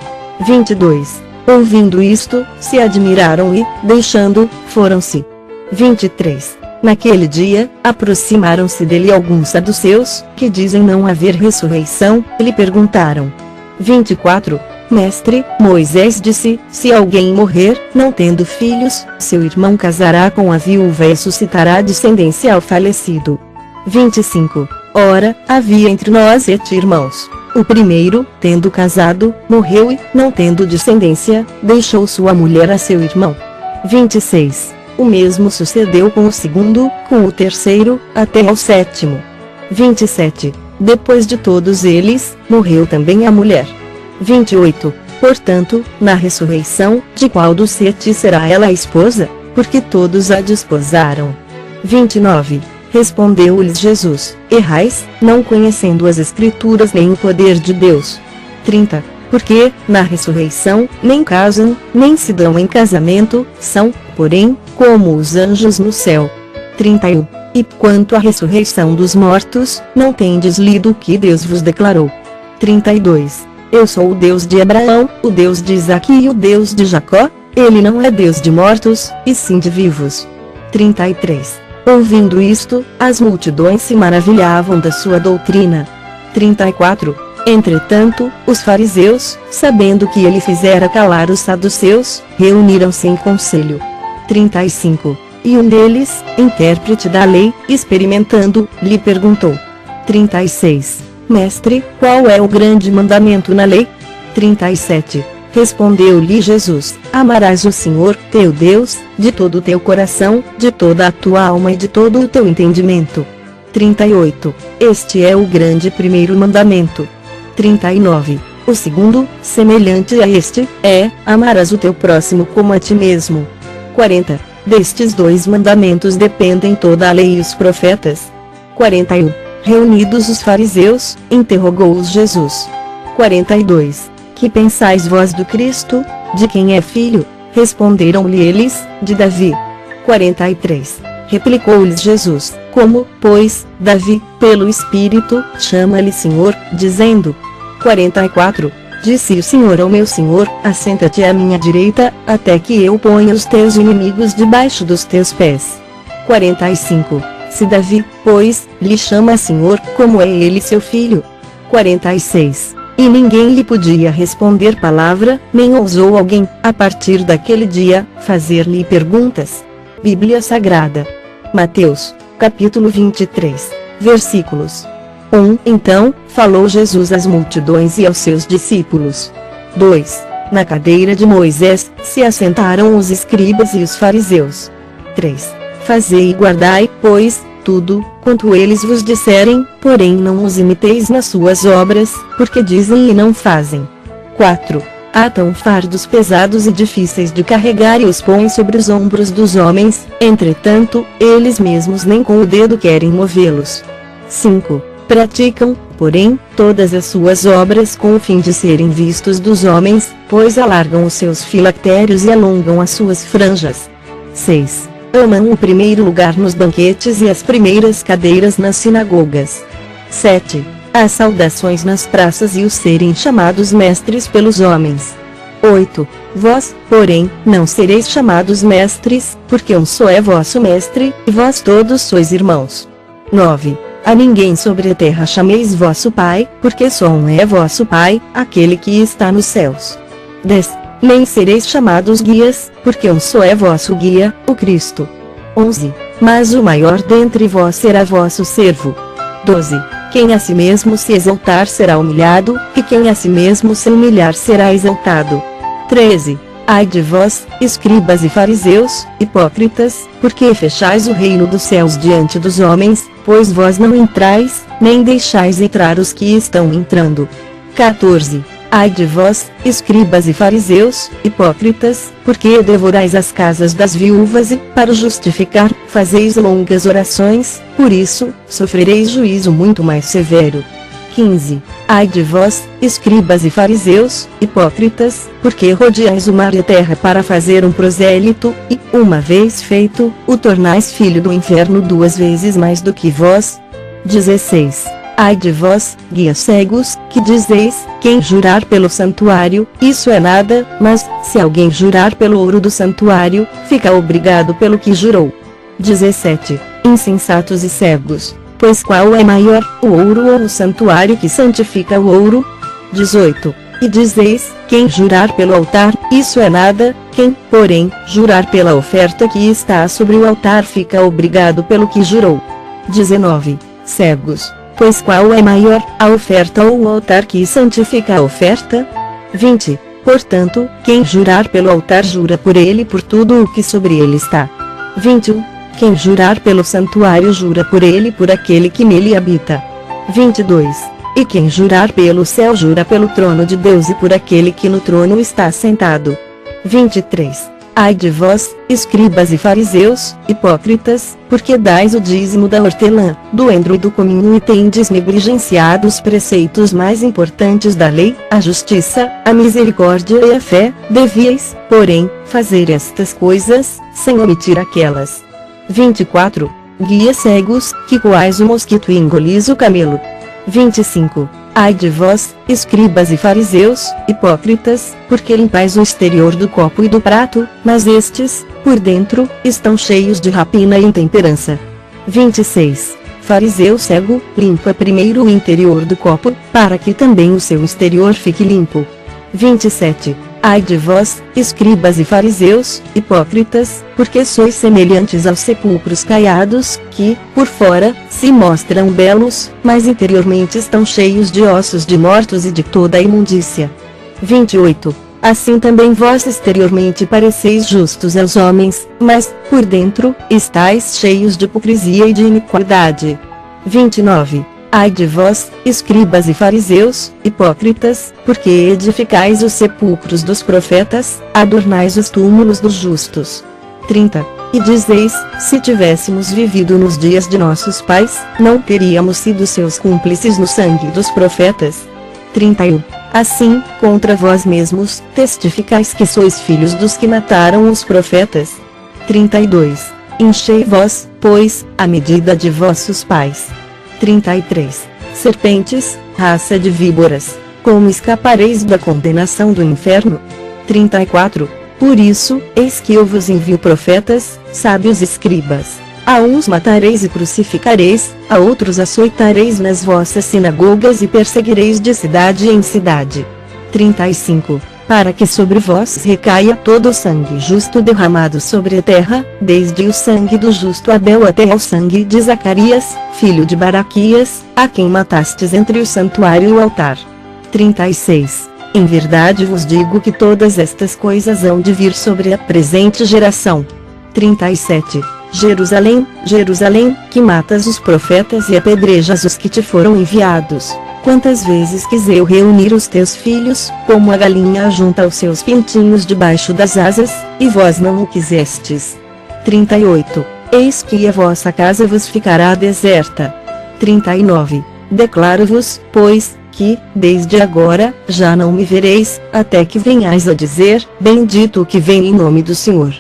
22. Ouvindo isto, se admiraram e, deixando, foram-se. 23. Naquele dia, aproximaram-se dele alguns saduceus, que dizem não haver ressurreição, e lhe perguntaram. 24. Mestre, Moisés disse: se alguém morrer, não tendo filhos, seu irmão casará com a viúva e suscitará descendência ao falecido. 25. Ora, havia entre nós 7 irmãos. O primeiro, tendo casado, morreu e, não tendo descendência, deixou sua mulher a seu irmão. 26. O mesmo sucedeu com o segundo, com o terceiro, até ao 7º. 27. Depois de todos eles, morreu também a mulher. 28. Portanto, na ressurreição, de qual dos 7 será ela a esposa? Porque todos a desposaram. 29. Respondeu-lhes Jesus: errais, não conhecendo as Escrituras nem o poder de Deus. 30. Porque, na ressurreição, nem casam, nem se dão em casamento, são, porém, como os anjos no céu. 31. E quanto à ressurreição dos mortos, não tendes lido o que Deus vos declarou. 32. Eu sou o Deus de Abraão, o Deus de Isaque e o Deus de Jacó. Ele não é Deus de mortos, e sim de vivos. 33. Ouvindo isto, as multidões se maravilhavam da sua doutrina. 34. Entretanto, os fariseus, sabendo que ele fizera calar os saduceus, reuniram-se em conselho. 35. E um deles, intérprete da lei, experimentando, lhe perguntou. 36. Mestre, qual é o grande mandamento na lei? 37. Respondeu-lhe Jesus: Amarás o Senhor, teu Deus, de todo o teu coração, de toda a tua alma e de todo o teu entendimento. 38. Este é o grande primeiro mandamento. 39. O segundo, semelhante a este, é: amarás o teu próximo como a ti mesmo. 40. Destes dois mandamentos dependem toda a lei e os profetas. 41. Reunidos os fariseus, interrogou-os Jesus. 42. Que pensais vós do Cristo? De quem é filho? Responderam-lhe eles: de Davi. 43. Replicou-lhes Jesus: Como, pois, Davi, pelo Espírito, chama-lhe Senhor, dizendo. 44. Disse o Senhor ao meu Senhor: Assenta-te à minha direita, até que eu ponha os teus inimigos debaixo dos teus pés. 45. Se Davi, pois, lhe chama Senhor, como é ele seu filho? 46. E ninguém lhe podia responder palavra, nem ousou alguém, a partir daquele dia, fazer-lhe perguntas. Bíblia Sagrada. Mateus, capítulo 23, versículos 1. Então, falou Jesus às multidões e aos seus discípulos. 2. Na cadeira de Moisés, se assentaram os escribas e os fariseus. 3. Fazei e guardai, pois, tudo, quanto eles vos disserem, porém não os imiteis nas suas obras, porque dizem e não fazem. 4. Atam fardos pesados e difíceis de carregar e os põem sobre os ombros dos homens, entretanto, eles mesmos nem com o dedo querem movê-los. 5. Praticam, porém, todas as suas obras com o fim de serem vistos dos homens, pois alargam os seus filactérios e alongam as suas franjas. 6. Amam o primeiro lugar nos banquetes e as primeiras cadeiras nas sinagogas. 7. As saudações nas praças e os serem chamados mestres pelos homens. 8. Vós, porém, não sereis chamados mestres, porque um só é vosso mestre, e vós todos sois irmãos. 9. A ninguém sobre a terra chameis vosso Pai, porque só um é vosso Pai, aquele que está nos céus. 10. Nem sereis chamados guias, porque um só é vosso guia, o Cristo. 11. Mas o maior dentre vós será vosso servo. 12. Quem a si mesmo se exaltar será humilhado, e quem a si mesmo se humilhar será exaltado. 13. Ai de vós, escribas e fariseus, hipócritas, porque fechais o reino dos céus diante dos homens, pois vós não entrais, nem deixais entrar os que estão entrando. 14. Ai de vós, escribas e fariseus, hipócritas, porque devorais as casas das viúvas e, para justificar, fazeis longas orações, por isso, sofrereis juízo muito mais severo. 15. Ai de vós, escribas e fariseus, hipócritas, porque rodeais o mar e a terra para fazer um prosélito, e, uma vez feito, o tornais filho do inferno 2 vezes mais do que vós. 16. Ai de vós, guias cegos, que dizeis: quem jurar pelo santuário, isso é nada, mas, se alguém jurar pelo ouro do santuário, fica obrigado pelo que jurou. 17. Insensatos e cegos, pois qual é maior, o ouro ou o santuário que santifica o ouro? 18. E dizeis: quem jurar pelo altar, isso é nada, quem, porém, jurar pela oferta que está sobre o altar fica obrigado pelo que jurou. 19. Cegos, pois qual é maior, a oferta ou o altar que santifica a oferta? 20. Portanto, quem jurar pelo altar jura por ele e por tudo o que sobre ele está. 21. Quem jurar pelo santuário jura por ele e por aquele que nele habita. 22. E quem jurar pelo céu jura pelo trono de Deus e por aquele que no trono está sentado. 23. Ai de vós, escribas e fariseus, hipócritas, porque dais o dízimo da hortelã, do endro e do cominho e tendes negligenciado os preceitos mais importantes da lei, a justiça, a misericórdia e a fé. Devíeis, porém, fazer estas coisas, sem omitir aquelas. 24. Guias cegos, que coais o mosquito e engolis o camelo. 25. Ai de vós, escribas e fariseus, hipócritas, porque limpais o exterior do copo e do prato, mas estes, por dentro, estão cheios de rapina e intemperança. 26. Fariseu cego, limpa primeiro o interior do copo, para que também o seu exterior fique limpo. 27. Ai de vós, escribas e fariseus, hipócritas, porque sois semelhantes aos sepulcros caiados, que, por fora, se mostram belos, mas interiormente estão cheios de ossos de mortos e de toda a imundícia. 28. Assim também vós exteriormente pareceis justos aos homens, mas, por dentro, estáis cheios de hipocrisia e de iniquidade. 29. Ai de vós, escribas e fariseus, hipócritas, porque edificais os sepulcros dos profetas, adornais os túmulos dos justos. 30. E dizeis, se tivéssemos vivido nos dias de nossos pais, não teríamos sido seus cúmplices no sangue dos profetas. 31. Assim, contra vós mesmos, testificais que sois filhos dos que mataram os profetas. 32. Enchei vós, pois, a medida de vossos pais. 33. Serpentes, raça de víboras, como escapareis da condenação do inferno? 34. Por isso, eis que eu vos envio profetas, sábios escribas. A uns matareis e crucificareis, a outros açoitareis nas vossas sinagogas e perseguireis de cidade em cidade. 35. Para que sobre vós recaia todo o sangue justo derramado sobre a terra, desde o sangue do justo Abel até ao sangue de Zacarias, filho de Baraquias, a quem matastes entre o santuário e o altar. 36. Em verdade vos digo que todas estas coisas hão de vir sobre a presente geração. 37. Jerusalém, Jerusalém, que matas os profetas e apedrejas os que te foram enviados. Quantas vezes quis eu reunir os teus filhos, como a galinha ajunta os seus pintinhos debaixo das asas, e vós não o quisestes. 38. Eis que a vossa casa vos ficará deserta. 39. Declaro-vos, pois, que, desde agora, já não me vereis, até que venhais a dizer, bendito o que vem em nome do Senhor.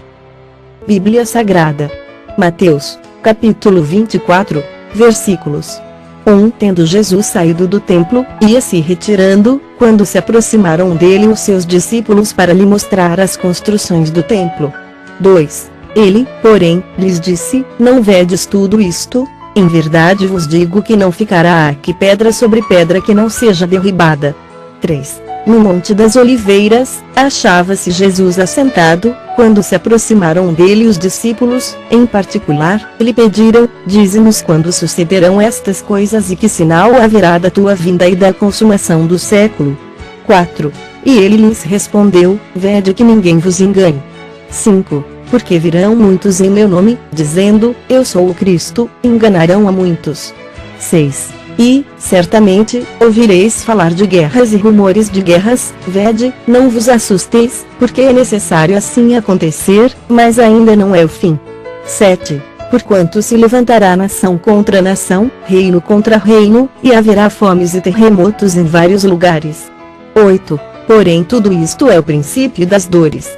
Bíblia Sagrada. Mateus, capítulo 24, versículos 1. Tendo Jesus saído do templo, ia se retirando, quando se aproximaram dele os seus discípulos para lhe mostrar as construções do templo. 2. Ele, porém, lhes disse, não vedes tudo isto? Em verdade vos digo que não ficará aqui pedra sobre pedra que não seja derribada. 3. No Monte das Oliveiras, achava-se Jesus assentado, quando se aproximaram dele os discípulos, em particular, lhe pediram, dize-nos quando sucederão estas coisas e que sinal haverá da tua vinda e da consumação do século. 4. E ele lhes respondeu, vede que ninguém vos engane. 5. Porque virão muitos em meu nome, dizendo, eu sou o Cristo, enganarão a muitos. 6. E, certamente, ouvireis falar de guerras e rumores de guerras, vede, não vos assusteis, porque é necessário assim acontecer, mas ainda não é o fim. 7. Porquanto se levantará nação contra nação, reino contra reino, e haverá fomes e terremotos em vários lugares. 8. Porém tudo isto é o princípio das dores.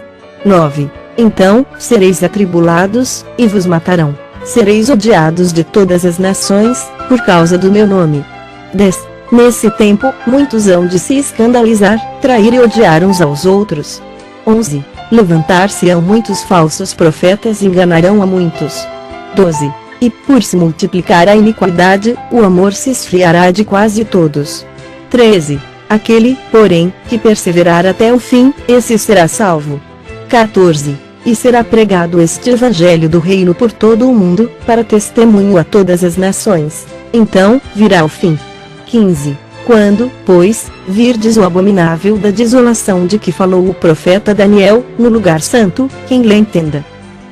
9. Então, sereis atribulados, e vos matarão. Sereis odiados de todas as nações, por causa do meu nome. 10. Nesse tempo, muitos hão de se escandalizar, trair e odiar uns aos outros. 11. Levantar-se-ão muitos falsos profetas e enganarão a muitos. 12. E por se multiplicar a iniquidade, o amor se esfriará de quase todos. 13. Aquele, porém, que perseverar até o fim, esse será salvo. 14. E será pregado este evangelho do reino por todo o mundo, para testemunho a todas as nações. Então, virá o fim. 15. Quando, pois, virdes o abominável da desolação de que falou o profeta Daniel, no lugar santo, quem lhe entenda.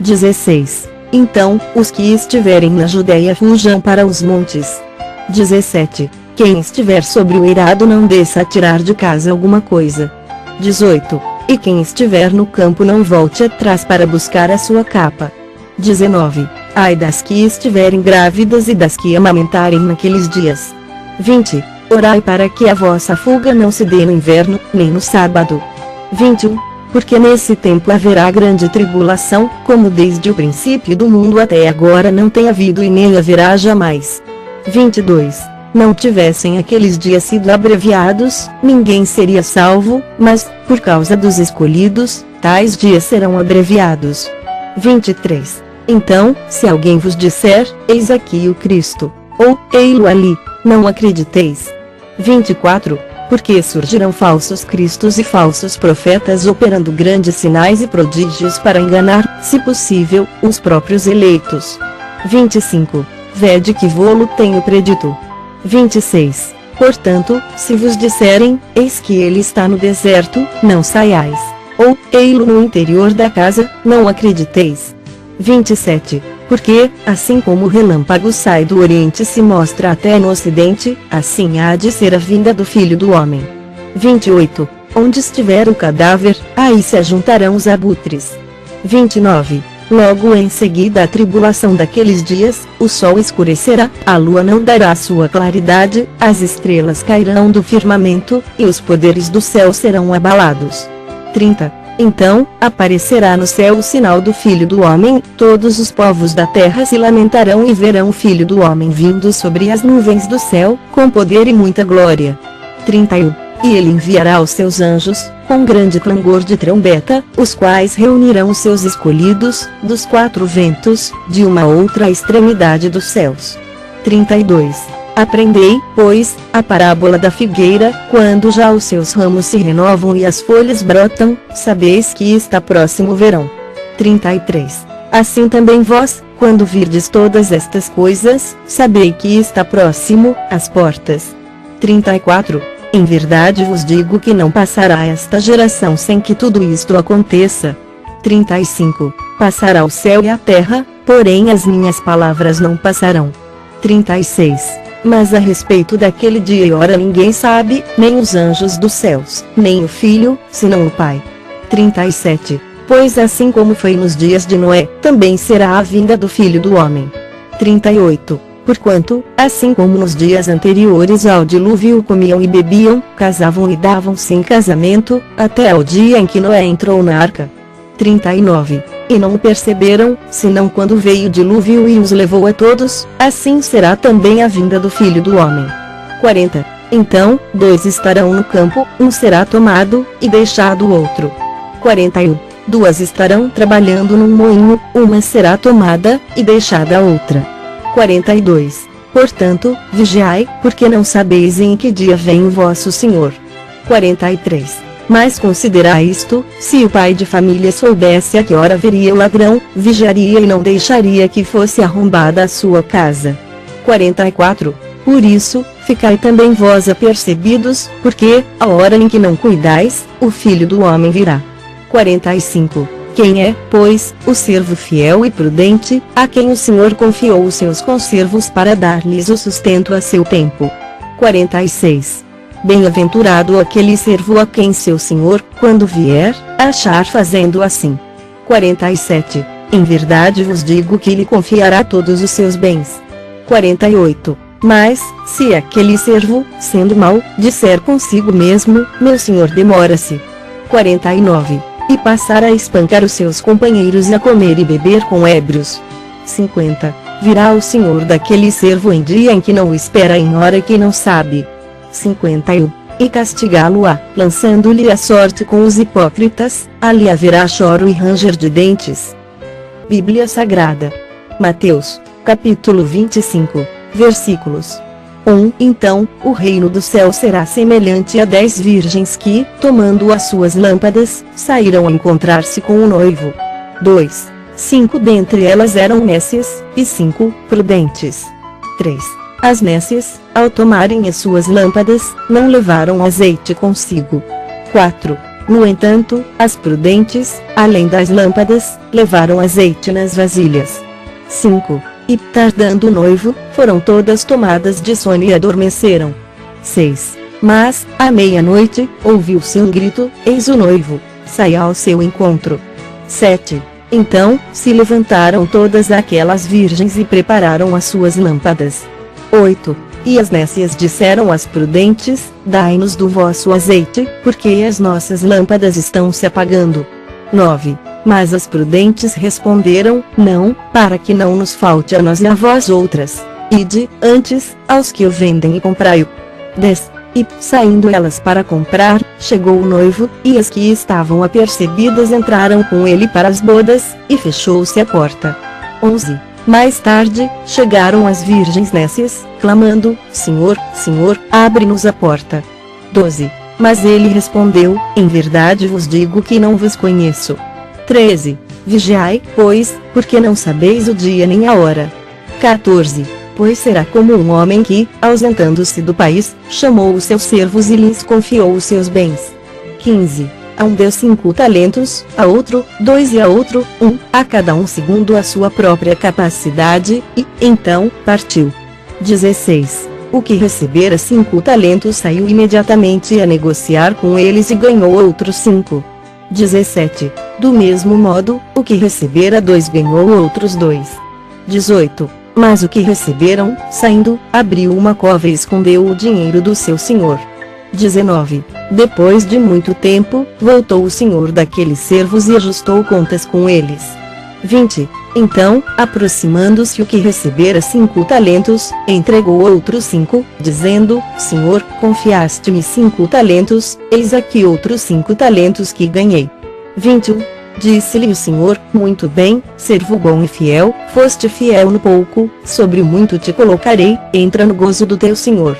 16. Então, os que estiverem na Judéia fujam para os montes. 17. Quem estiver sobre o eirado não desça a tirar de casa alguma coisa. 18. E quem estiver no campo não volte atrás para buscar a sua capa. 19. Ai das que estiverem grávidas e das que amamentarem naqueles dias. 20. Orai para que a vossa fuga não se dê no inverno, nem no sábado. 21. Porque nesse tempo haverá grande tribulação, como desde o princípio do mundo até agora não tem havido e nem haverá jamais. 22. Não tivessem aqueles dias sido abreviados, ninguém seria salvo, mas, por causa dos escolhidos, tais dias serão abreviados. 23. Então, se alguém vos disser, eis aqui o Cristo, ou, ei-lo ali, não acrediteis. 24. Porque surgirão falsos cristos e falsos profetas operando grandes sinais e prodígios para enganar, se possível, os próprios eleitos. 25. Vede que vô-lo tenho predito. 26. Portanto, se vos disserem, eis que ele está no deserto, não saiais. Ou, ei-lo no interior da casa, não acrediteis. 27. Porque, assim como o relâmpago sai do oriente e se mostra até no ocidente, assim há de ser a vinda do Filho do Homem. 28. Onde estiver o cadáver, aí se ajuntarão os abutres. 29. Logo em seguida a tribulação daqueles dias, o sol escurecerá, a lua não dará sua claridade, as estrelas cairão do firmamento, e os poderes do céu serão abalados. 30. Então, aparecerá no céu o sinal do Filho do Homem, todos os povos da terra se lamentarão e verão o Filho do Homem vindo sobre as nuvens do céu, com poder e muita glória. 31. E ele enviará os seus anjos, com grande clangor de trombeta, os quais reunirão os seus escolhidos, dos quatro ventos, de uma a outra extremidade dos céus. 32. Aprendei, pois, a parábola da figueira, quando já os seus ramos se renovam e as folhas brotam, sabeis que está próximo o verão. 33. Assim também vós, quando virdes todas estas coisas, sabei que está próximo, às portas. 34. Em verdade vos digo que não passará esta geração sem que tudo isto aconteça. 35. Passará o céu e a terra, porém as minhas palavras não passarão. 36. Mas a respeito daquele dia e hora ninguém sabe, nem os anjos dos céus, nem o Filho, senão o Pai. 37. Pois assim como foi nos dias de Noé, também será a vinda do Filho do Homem. 38. Porquanto, assim como nos dias anteriores ao dilúvio comiam e bebiam, casavam e davam-se em casamento, até ao dia em que Noé entrou na arca. 39. E não o perceberam, senão quando veio o dilúvio e os levou a todos, assim será também a vinda do Filho do Homem. 40. Então, dois estarão no campo, um será tomado, e deixado o outro. 41. Duas estarão trabalhando num moinho, uma será tomada, e deixada a outra. 42. Portanto, vigiai, porque não sabeis em que dia vem o vosso Senhor. 43. Mas considerai isto, se o pai de família soubesse a que hora viria o ladrão, vigiaria e não deixaria que fosse arrombada a sua casa. 44. Por isso, ficai também vós apercebidos, porque, a hora em que não cuidais, o Filho do Homem virá. 45. Quem é, pois, o servo fiel e prudente, a quem o Senhor confiou os seus conservos para dar-lhes o sustento a seu tempo? 46. Bem-aventurado aquele servo a quem seu Senhor, quando vier, achar fazendo assim. 47. Em verdade vos digo que lhe confiará todos os seus bens. 48. Mas, se aquele servo, sendo mau, disser consigo mesmo, meu senhor demora-se. 49. E passar a espancar os seus companheiros e a comer e beber com ébrios. 50. Virá o senhor daquele servo em dia em que não o espera, em hora que não sabe. 51. E castigá-lo-á, lançando-lhe a sorte com os hipócritas, ali haverá choro e ranger de dentes. Bíblia Sagrada. Mateus, capítulo 25, versículos 1. Então, o reino do céu será semelhante a 10 virgens que, tomando as suas lâmpadas, saíram a encontrar-se com o noivo. 2. 5 dentre elas eram nécias, e 5, prudentes. 3. As nécias, ao tomarem as suas lâmpadas, não levaram azeite consigo. 4. No entanto, as prudentes, além das lâmpadas, levaram azeite nas vasilhas. 5. E, tardando o noivo, foram todas tomadas de sono e adormeceram. 6. Mas, à meia-noite, ouviu-se um grito, eis o noivo, sai ao seu encontro. 7. Então, se levantaram todas aquelas virgens e prepararam as suas lâmpadas. 8. E as nécias disseram às prudentes, dai-nos do vosso azeite, porque as nossas lâmpadas estão se apagando. 9. Mas as prudentes responderam, não, para que não nos falte a nós e a vós outras. Ide, antes, aos que o vendem e comprai-o. 10. E, saindo elas para comprar, chegou o noivo, e as que estavam apercebidas entraram com ele para as bodas, e fechou-se a porta. 11. Mais tarde, chegaram as virgens nécias, clamando, Senhor, Senhor, abre-nos a porta. 12. Mas ele respondeu, em verdade vos digo que não vos conheço. 13. Vigiai, pois, porque não sabeis o dia nem a hora. 14. Pois será como um homem que, ausentando-se do país, chamou os seus servos e lhes confiou os seus bens. 15. A um deu 5 talentos, a outro, 2 e a outro, 1, a cada um segundo a sua própria capacidade, e, então, partiu. 16. O que recebera 5 talentos saiu imediatamente a negociar com eles e ganhou outros 5. 17. Do mesmo modo, o que recebera 2 ganhou outros 2. 18. Mas o que receberam, saindo, abriu uma cova e escondeu o dinheiro do seu senhor. 19. Depois de muito tempo, voltou o senhor daqueles servos e ajustou contas com eles. 20. Então, aproximando-se o que recebera 5 talentos, entregou outros 5, dizendo: Senhor, confiaste-me 5 talentos, eis aqui outros 5 talentos que ganhei. 21. Disse-lhe o Senhor: Muito bem, servo bom e fiel, foste fiel no pouco, sobre o muito te colocarei, entra no gozo do teu Senhor.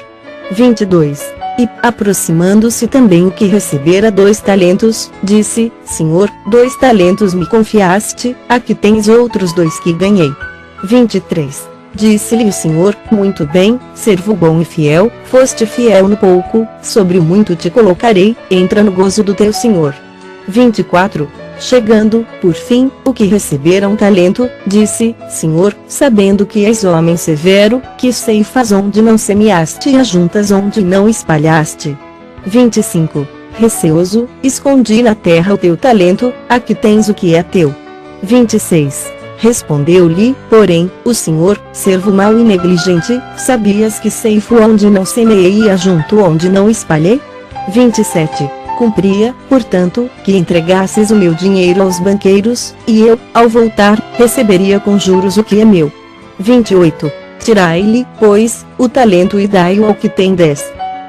22. E, aproximando-se também o que recebera 2 talentos, disse: Senhor, 2 talentos me confiaste, aqui tens outros 2 que ganhei. 23. Disse-lhe o Senhor: Muito bem, servo bom e fiel, foste fiel no pouco, sobre o muito te colocarei, entra no gozo do teu Senhor. 24. Chegando, por fim, o que recebera 1 talento, disse: Senhor, sabendo que és homem severo, que ceifas onde não semeaste e ajuntas onde não espalhaste. 25. Receoso, escondi na terra o teu talento, aqui tens o que é teu. 26. Respondeu-lhe, porém, o Senhor: servo mau e negligente, sabias que ceifo onde não semeei e ajunto onde não espalhei? 27. Cumpria, portanto, que entregasses o meu dinheiro aos banqueiros, e eu, ao voltar, receberia com juros o que é meu. 28. Tirai-lhe, pois, o talento e dai-o ao que tem 10.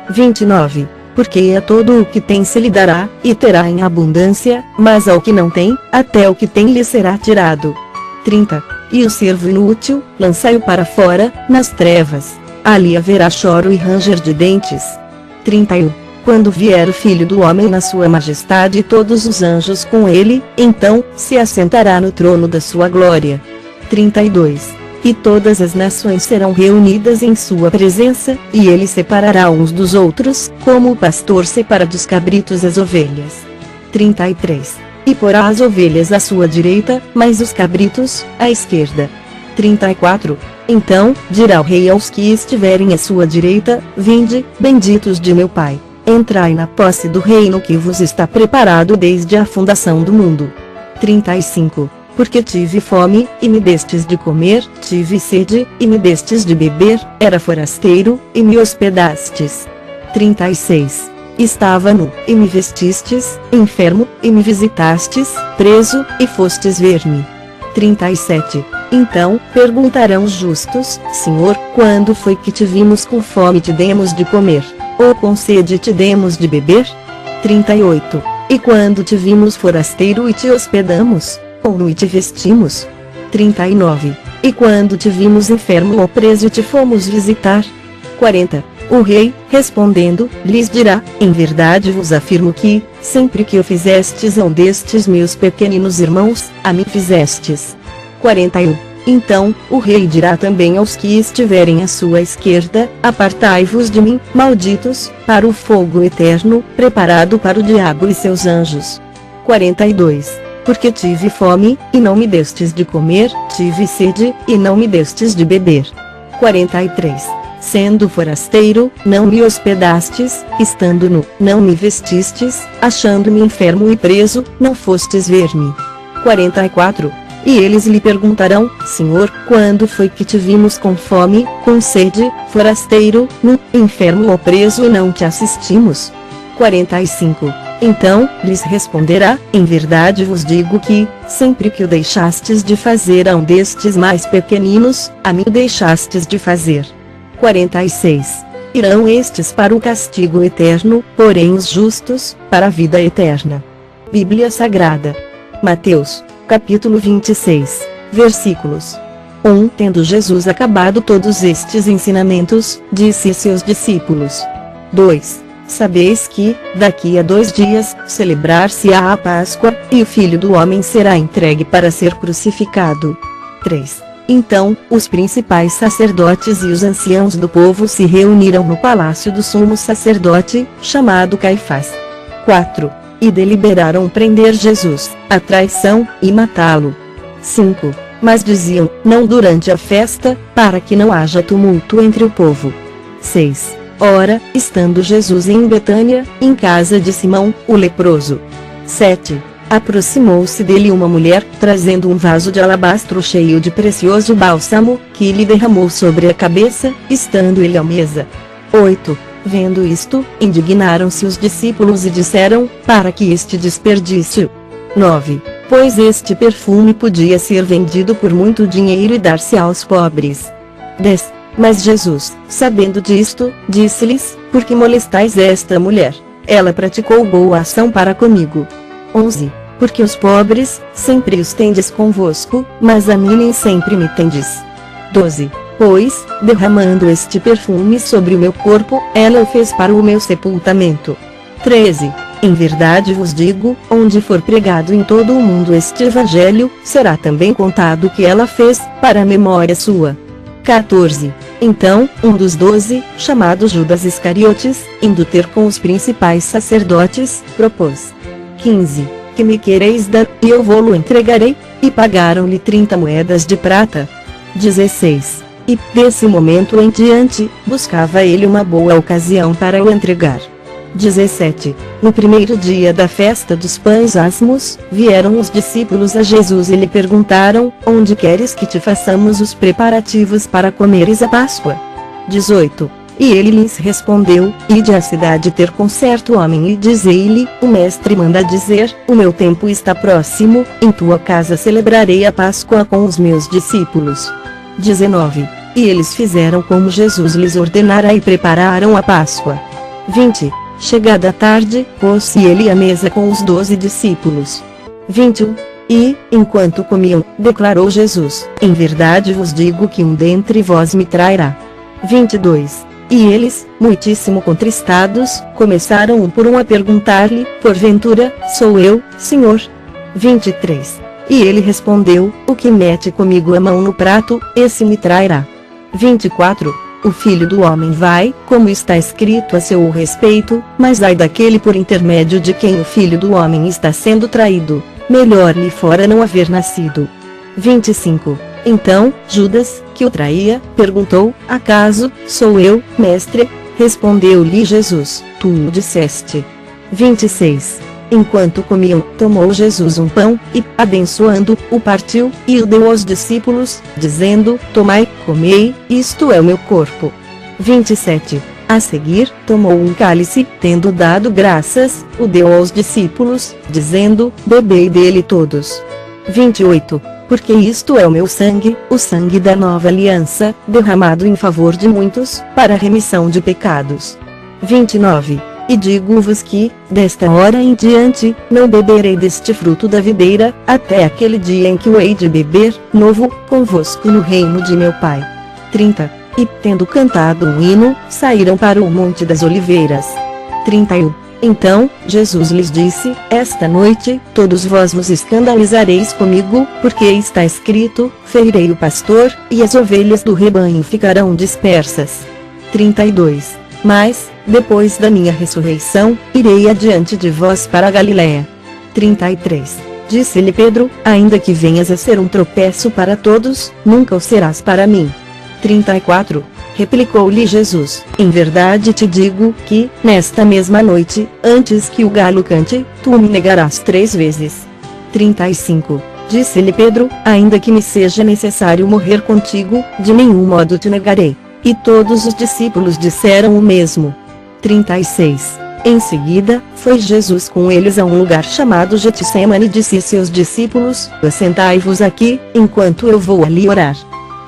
29. Porque a todo o que tem se lhe dará, e terá em abundância, mas ao que não tem, até o que tem lhe será tirado. 30. E o servo inútil, lançai-o para fora, nas trevas. Ali haverá choro e ranger de dentes. 31. Quando vier o Filho do Homem na sua majestade e todos os anjos com ele, então, se assentará no trono da sua glória. 32. E todas as nações serão reunidas em sua presença, e ele separará uns dos outros, como o pastor separa dos cabritos as ovelhas. 33. E porá as ovelhas à sua direita, mas os cabritos, à esquerda. 34. Então, dirá o rei aos que estiverem à sua direita: Vinde, benditos de meu Pai. Entrai na posse do reino que vos está preparado desde a fundação do mundo. 35. Porque tive fome, e me destes de comer, tive sede, e me destes de beber, era forasteiro, e me hospedastes. 36. Estava nu, e me vestistes, enfermo, e me visitastes, preso, e fostes ver-me. 37. Então, perguntarão os justos: Senhor, quando foi que te vimos com fome e te demos de comer? Ou com sede te demos de beber? 38. E quando te vimos forasteiro e te hospedamos? Ou nu e te vestimos? 39. E quando te vimos enfermo ou preso e te fomos visitar? 40. O rei, respondendo, lhes dirá: Em verdade vos afirmo que, sempre que o fizestes a um destes meus pequeninos irmãos, a mim fizestes. 41. Então, o rei dirá também aos que estiverem à sua esquerda: Apartai-vos de mim, malditos, para o fogo eterno, preparado para o diabo e seus anjos. 42. Porque tive fome, e não me destes de comer, tive sede, e não me destes de beber. 43. Sendo forasteiro, não me hospedastes, estando nu, não me vestistes, achando-me enfermo e preso, não fostes ver-me. 44. E eles lhe perguntarão: Senhor, quando foi que te vimos com fome, com sede, forasteiro, nu, enfermo ou preso e não te assistimos? 45. Então, lhes responderá: Em verdade vos digo que, sempre que o deixastes de fazer a um destes mais pequeninos, a mim o deixastes de fazer. 46. Irão estes para o castigo eterno, porém os justos, para a vida eterna. Bíblia Sagrada. Mateus, capítulo 26, versículos 1. Tendo Jesus acabado todos estes ensinamentos, disse a seus discípulos: 2. Sabeis que, daqui a 2 dias, celebrar-se-á a Páscoa, e o Filho do Homem será entregue para ser crucificado. 3. Então, os principais sacerdotes e os anciãos do povo se reuniram no palácio do sumo sacerdote, chamado Caifás. 4. E deliberaram prender Jesus, à traição, e matá-lo. 5. Mas diziam, não durante a festa, para que não haja tumulto entre o povo. 6. Ora, estando Jesus em Betânia, em casa de Simão, o leproso. 7. Aproximou-se dele uma mulher, trazendo um vaso de alabastro cheio de precioso bálsamo, que lhe derramou sobre a cabeça, estando ele à mesa. 8. Vendo isto, indignaram-se os discípulos e disseram, para que este desperdício? 9. Pois este perfume podia ser vendido por muito dinheiro e dar-se aos pobres. 10. Mas Jesus, sabendo disto, disse-lhes, por que molestais esta mulher? Ela praticou boa ação para comigo. 11. Porque os pobres, sempre os tendes convosco, mas a mim nem sempre me tendes. 12. Pois, derramando este perfume sobre o meu corpo, ela o fez para o meu sepultamento. 13. Em verdade vos digo, onde for pregado em todo o mundo este evangelho, será também contado o que ela fez, para a memória sua. 14. Então, um dos 12, chamado Judas Iscariotes, indo ter com os principais sacerdotes, propôs. 15. Que me quereis dar, e eu vou-lo entregarei? E pagaram-lhe 30 moedas de prata. 16. E, desse momento em diante, buscava ele uma boa ocasião para o entregar. 17. No primeiro dia da festa dos pães asmos, vieram os discípulos a Jesus e lhe perguntaram, onde queres que te façamos os preparativos para comeres a Páscoa? 18. E ele lhes respondeu, ide à cidade ter com certo homem e dizei-lhe, o mestre manda dizer, o meu tempo está próximo, em tua casa celebrarei a Páscoa com os meus discípulos. 19. E eles fizeram como Jesus lhes ordenara e prepararam a Páscoa. 20. Chegada a tarde, pôs-se ele à mesa com os 12 discípulos. 21. E, enquanto comiam, declarou Jesus, em verdade vos digo que um dentre vós me trairá. 22. E eles, muitíssimo contristados, começaram um por um a perguntar-lhe, porventura, sou eu, Senhor? 23. E ele respondeu, o que mete comigo a mão no prato, esse me trairá. 24. O Filho do Homem vai, como está escrito a seu respeito, mas ai daquele por intermédio de quem o Filho do Homem está sendo traído, melhor lhe fora não haver nascido. 25. Então, Judas, que o traía, perguntou, acaso, sou eu, mestre? Respondeu-lhe Jesus, tu o disseste. 26. Enquanto comiam, tomou Jesus um pão, e, abençoando, o partiu, e o deu aos discípulos, dizendo, tomai, comei, isto é o meu corpo. 27. A seguir, tomou um cálice, tendo dado graças, o deu aos discípulos, dizendo, bebei dele todos. 28. Porque isto é o meu sangue, o sangue da nova aliança, derramado em favor de muitos, para a remissão de pecados. 29. E digo-vos que, desta hora em diante, não beberei deste fruto da videira, até aquele dia em que o hei de beber, novo, convosco no reino de meu Pai. 30. E, tendo cantado um hino, saíram para o Monte das Oliveiras. 31. Então, Jesus lhes disse, esta noite, todos vós vos escandalizareis comigo, porque está escrito, ferirei o pastor, e as ovelhas do rebanho ficarão dispersas. 32. Mas, depois da minha ressurreição, irei adiante de vós para a Galiléia. 33. Disse-lhe Pedro, ainda que venhas a ser um tropeço para todos, nunca o serás para mim. 34. Replicou-lhe Jesus, em verdade te digo que, nesta mesma noite, antes que o galo cante, tu me negarás 3 vezes. 35. Disse-lhe Pedro, ainda que me seja necessário morrer contigo, de nenhum modo te negarei. E todos os discípulos disseram o mesmo. 36. Em seguida, foi Jesus com eles a um lugar chamado Getsemane e disse a seus discípulos, assentai-vos aqui, enquanto eu vou ali orar.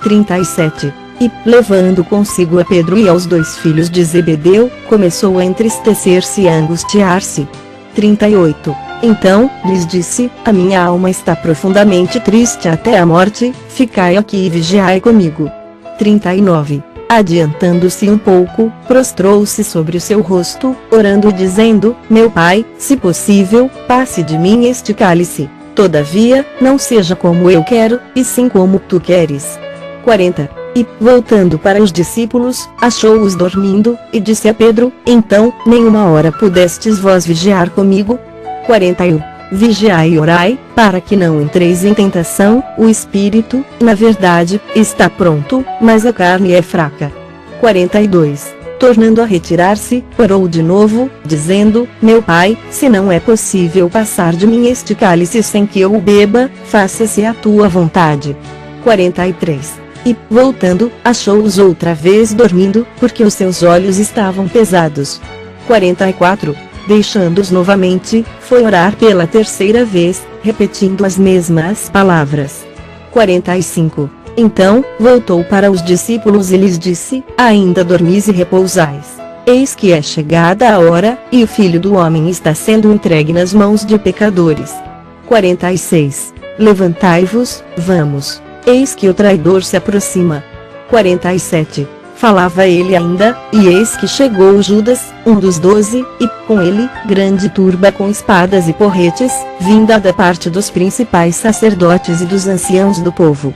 37. E, levando consigo a Pedro e aos 2 filhos de Zebedeu, começou a entristecer-se e a angustiar-se. 38. Então, lhes disse, a minha alma está profundamente triste até a morte, ficai aqui e vigiai comigo. 39. Adiantando-se um pouco, prostrou-se sobre o seu rosto, orando e dizendo, meu Pai, se possível, passe de mim este cálice. Todavia, não seja como eu quero, e sim como tu queres. 40. E, voltando para os discípulos, achou-os dormindo, e disse a Pedro: então, nem uma hora pudestes vós vigiar comigo? 41. Vigiai e orai, para que não entreis em tentação. O espírito, na verdade, está pronto, mas a carne é fraca. 42. Tornando a retirar-se, orou de novo, dizendo: meu Pai, se não é possível passar de mim este cálice sem que eu o beba, faça-se a tua vontade. 43. E, voltando, achou-os outra vez dormindo, porque os seus olhos estavam pesados. 44. Deixando-os novamente, foi orar pela terceira vez, repetindo as mesmas palavras. 45. Então, voltou para os discípulos e lhes disse: ainda dormis e repousais? Eis que é chegada a hora, e o Filho do Homem está sendo entregue nas mãos de pecadores. 46. Levantai-vos, vamos. Eis que o traidor se aproxima. 47. Falava ele ainda, e eis que chegou Judas, um dos 12, e, com ele, grande turba com espadas e porretes, vinda da parte dos principais sacerdotes e dos anciãos do povo.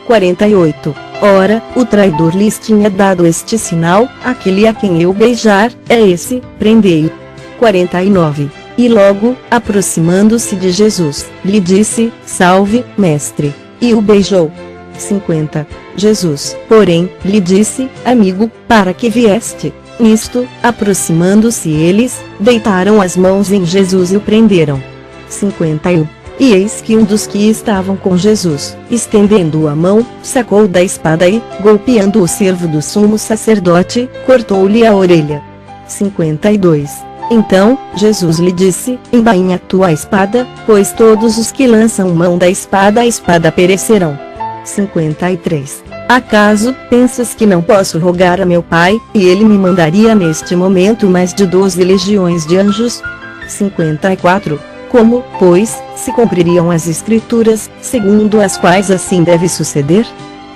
48. Ora, o traidor lhes tinha dado este sinal: aquele a quem eu beijar, é esse, prendei-o. 49. E logo, aproximando-se de Jesus, lhe disse: salve, mestre. E o beijou. 50. Jesus, porém, lhe disse: amigo, para que vieste? Nisto, aproximando-se eles, deitaram as mãos em Jesus e o prenderam. 51. E eis que um dos que estavam com Jesus, estendendo a mão, sacou da espada e, golpeando o servo do sumo sacerdote, cortou-lhe a orelha. 52. Então, Jesus lhe disse: embainha a tua espada, pois todos os que lançam mão da espada a espada perecerão. 53. Acaso pensas que não posso rogar a meu Pai, e ele me mandaria neste momento mais de 12 legiões de anjos? 54. Como, pois, se cumpririam as Escrituras, segundo as quais assim deve suceder?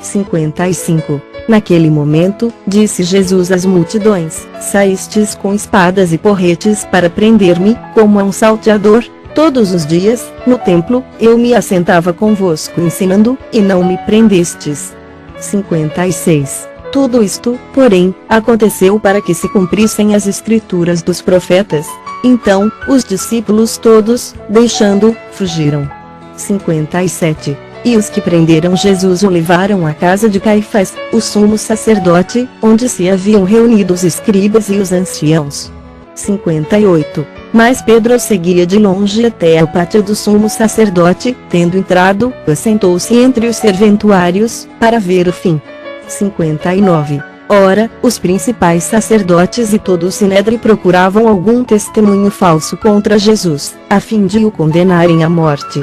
55. Naquele momento, disse Jesus às multidões: saístes com espadas e porretes para prender-me, como a um salteador? Todos os dias, no templo, eu me assentava convosco ensinando, e não me prendestes. 56. Tudo isto, porém, aconteceu para que se cumprissem as Escrituras dos profetas. Então, os discípulos todos, deixando, fugiram. 57. E os que prenderam Jesus o levaram à casa de Caifás, o sumo sacerdote, onde se haviam reunido os escribas e os anciãos. 58. Mas Pedro seguia de longe até ao pátio do sumo sacerdote, tendo entrado, assentou-se entre os serventuários, para ver o fim. 59. Ora, os principais sacerdotes e todo o sinédrio procuravam algum testemunho falso contra Jesus, a fim de o condenarem à morte.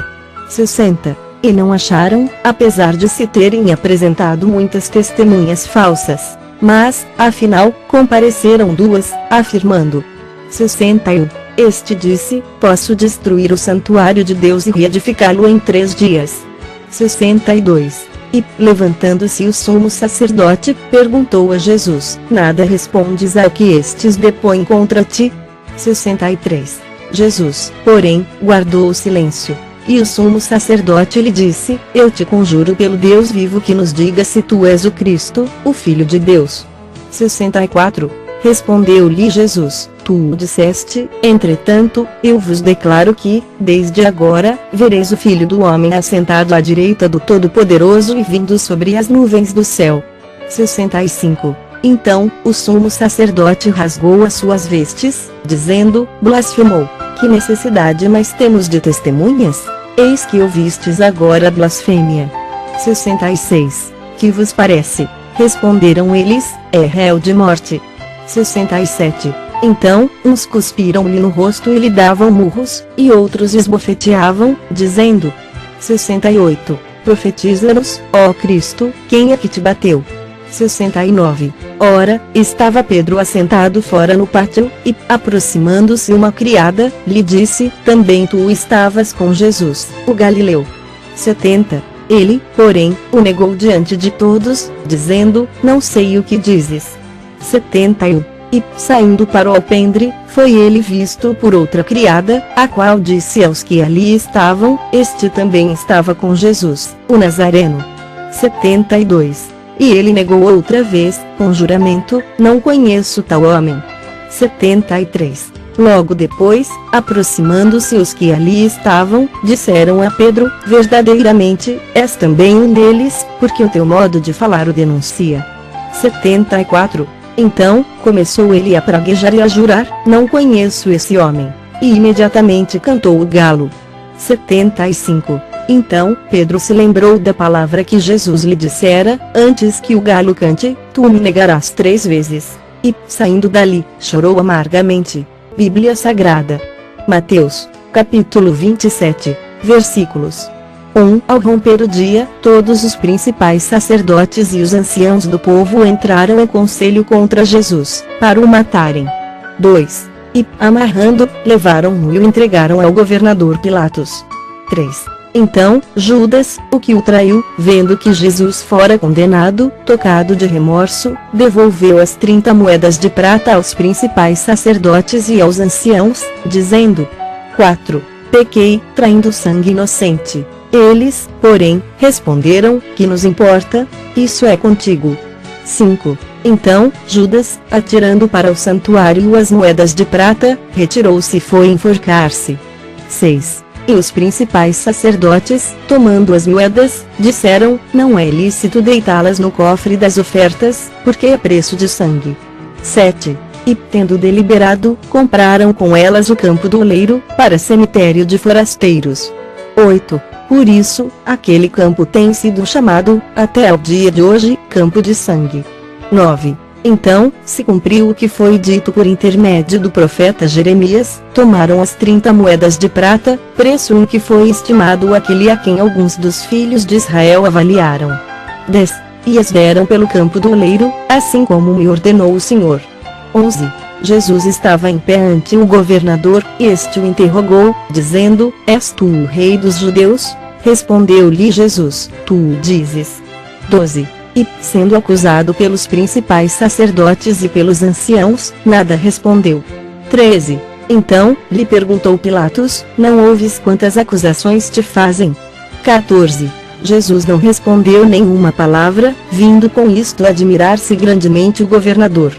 60. E não acharam, apesar de se terem apresentado muitas testemunhas falsas. Mas, afinal, compareceram duas, afirmando. 61. Este disse: posso destruir o santuário de Deus e reedificá-lo em 3 dias. 62. E, levantando-se o sumo sacerdote, perguntou a Jesus: nada respondes ao que estes depõem contra ti? 63. Jesus, porém, guardou o silêncio. E o sumo sacerdote lhe disse: eu te conjuro pelo Deus vivo que nos diga se tu és o Cristo, o Filho de Deus. 64. Respondeu-lhe Jesus: tu o disseste. Entretanto, eu vos declaro que, desde agora, vereis o Filho do Homem assentado à direita do Todo-Poderoso e vindo sobre as nuvens do céu. 65. Então, o sumo sacerdote rasgou as suas vestes, dizendo: blasfemou. Que necessidade mais temos de testemunhas? Eis que ouvistes agora a blasfêmia. 66. Que vos parece? Responderam eles: é réu de morte. 67. Então, uns cuspiram-lhe no rosto e lhe davam murros, e outros esbofeteavam, dizendo: 68. Profetiza-nos, ó Cristo, quem é que te bateu? 69. Ora, estava Pedro assentado fora no pátio, e, aproximando-se uma criada, lhe disse: também tu estavas com Jesus, o Galileu. 70. Ele, porém, o negou diante de todos, dizendo: não sei o que dizes. 71. E, saindo para o alpendre, foi ele visto por outra criada, a qual disse aos que ali estavam: este também estava com Jesus, o Nazareno. 72. E ele negou outra vez, com juramento: não conheço tal homem. 73. Logo depois, aproximando-se os que ali estavam, disseram a Pedro: verdadeiramente, és também um deles, porque o teu modo de falar o denuncia. 74. Então, começou ele a praguejar e a jurar: não conheço esse homem. E imediatamente cantou o galo. 75. Então, Pedro se lembrou da palavra que Jesus lhe dissera: antes que o galo cante, tu me negarás 3 vezes. E, saindo dali, chorou amargamente. Bíblia Sagrada. Mateus, capítulo 27, versículos 1. Ao romper o dia, todos os principais sacerdotes e os anciãos do povo entraram em conselho contra Jesus, para o matarem. 2. E, amarrando, levaram-no e o entregaram ao governador Pilatos. 3. Então, Judas, o que o traiu, vendo que Jesus fora condenado, tocado de remorso, devolveu as 30 moedas de prata aos principais sacerdotes e aos anciãos, dizendo: 4. Pequei, traindo sangue inocente. Eles, porém, responderam: que nos importa? Isso é contigo. 5. Então, Judas, atirando para o santuário as moedas de prata, retirou-se e foi enforcar-se. 6. E os principais sacerdotes, tomando as moedas, disseram: não é lícito deitá-las no cofre das ofertas, porque é preço de sangue. 7. E, tendo deliberado, compraram com elas o campo do oleiro, para cemitério de forasteiros. 8. Por isso, aquele campo tem sido chamado, até ao dia de hoje, campo de sangue. 9. Então, se cumpriu o que foi dito por intermédio do profeta Jeremias: tomaram as 30 moedas de prata, preço em que foi estimado aquele a quem alguns dos filhos de Israel avaliaram. 10. E as deram pelo campo do oleiro, assim como me ordenou o Senhor. 11. Jesus estava em pé ante o governador, e este o interrogou, dizendo: és tu o rei dos judeus? Respondeu-lhe Jesus: tu o dizes. 12. E, sendo acusado pelos principais sacerdotes e pelos anciãos, nada respondeu. 13. Então, lhe perguntou Pilatos: não ouves quantas acusações te fazem? 14. Jesus não respondeu nenhuma palavra, vindo com isto admirar-se grandemente o governador.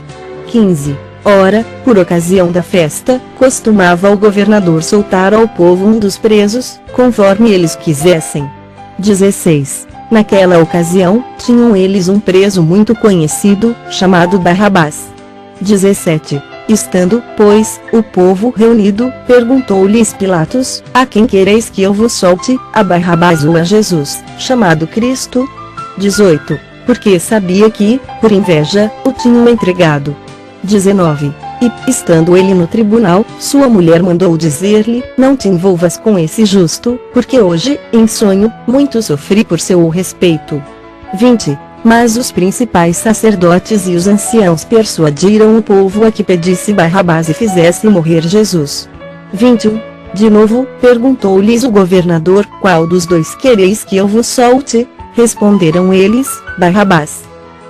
15. Ora, por ocasião da festa, costumava o governador soltar ao povo um dos presos, conforme eles quisessem. 16. Naquela ocasião, tinham eles um preso muito conhecido, chamado Barrabás. 17. Estando, pois, o povo reunido, perguntou-lhes Pilatos: a quem quereis que eu vos solte, a Barrabás ou a Jesus, chamado Cristo? 18. Porque sabia que, por inveja, o tinham entregado. 19. E, estando ele no tribunal, sua mulher mandou dizer-lhe: não te envolvas com esse justo, porque hoje, em sonho, muito sofri por seu respeito. 20. Mas os principais sacerdotes e os anciãos persuadiram o povo a que pedisse Barrabás e fizesse morrer Jesus. 21. De novo, perguntou-lhes o governador: qual dos dois quereis que eu vos solte? Responderam eles: Barrabás.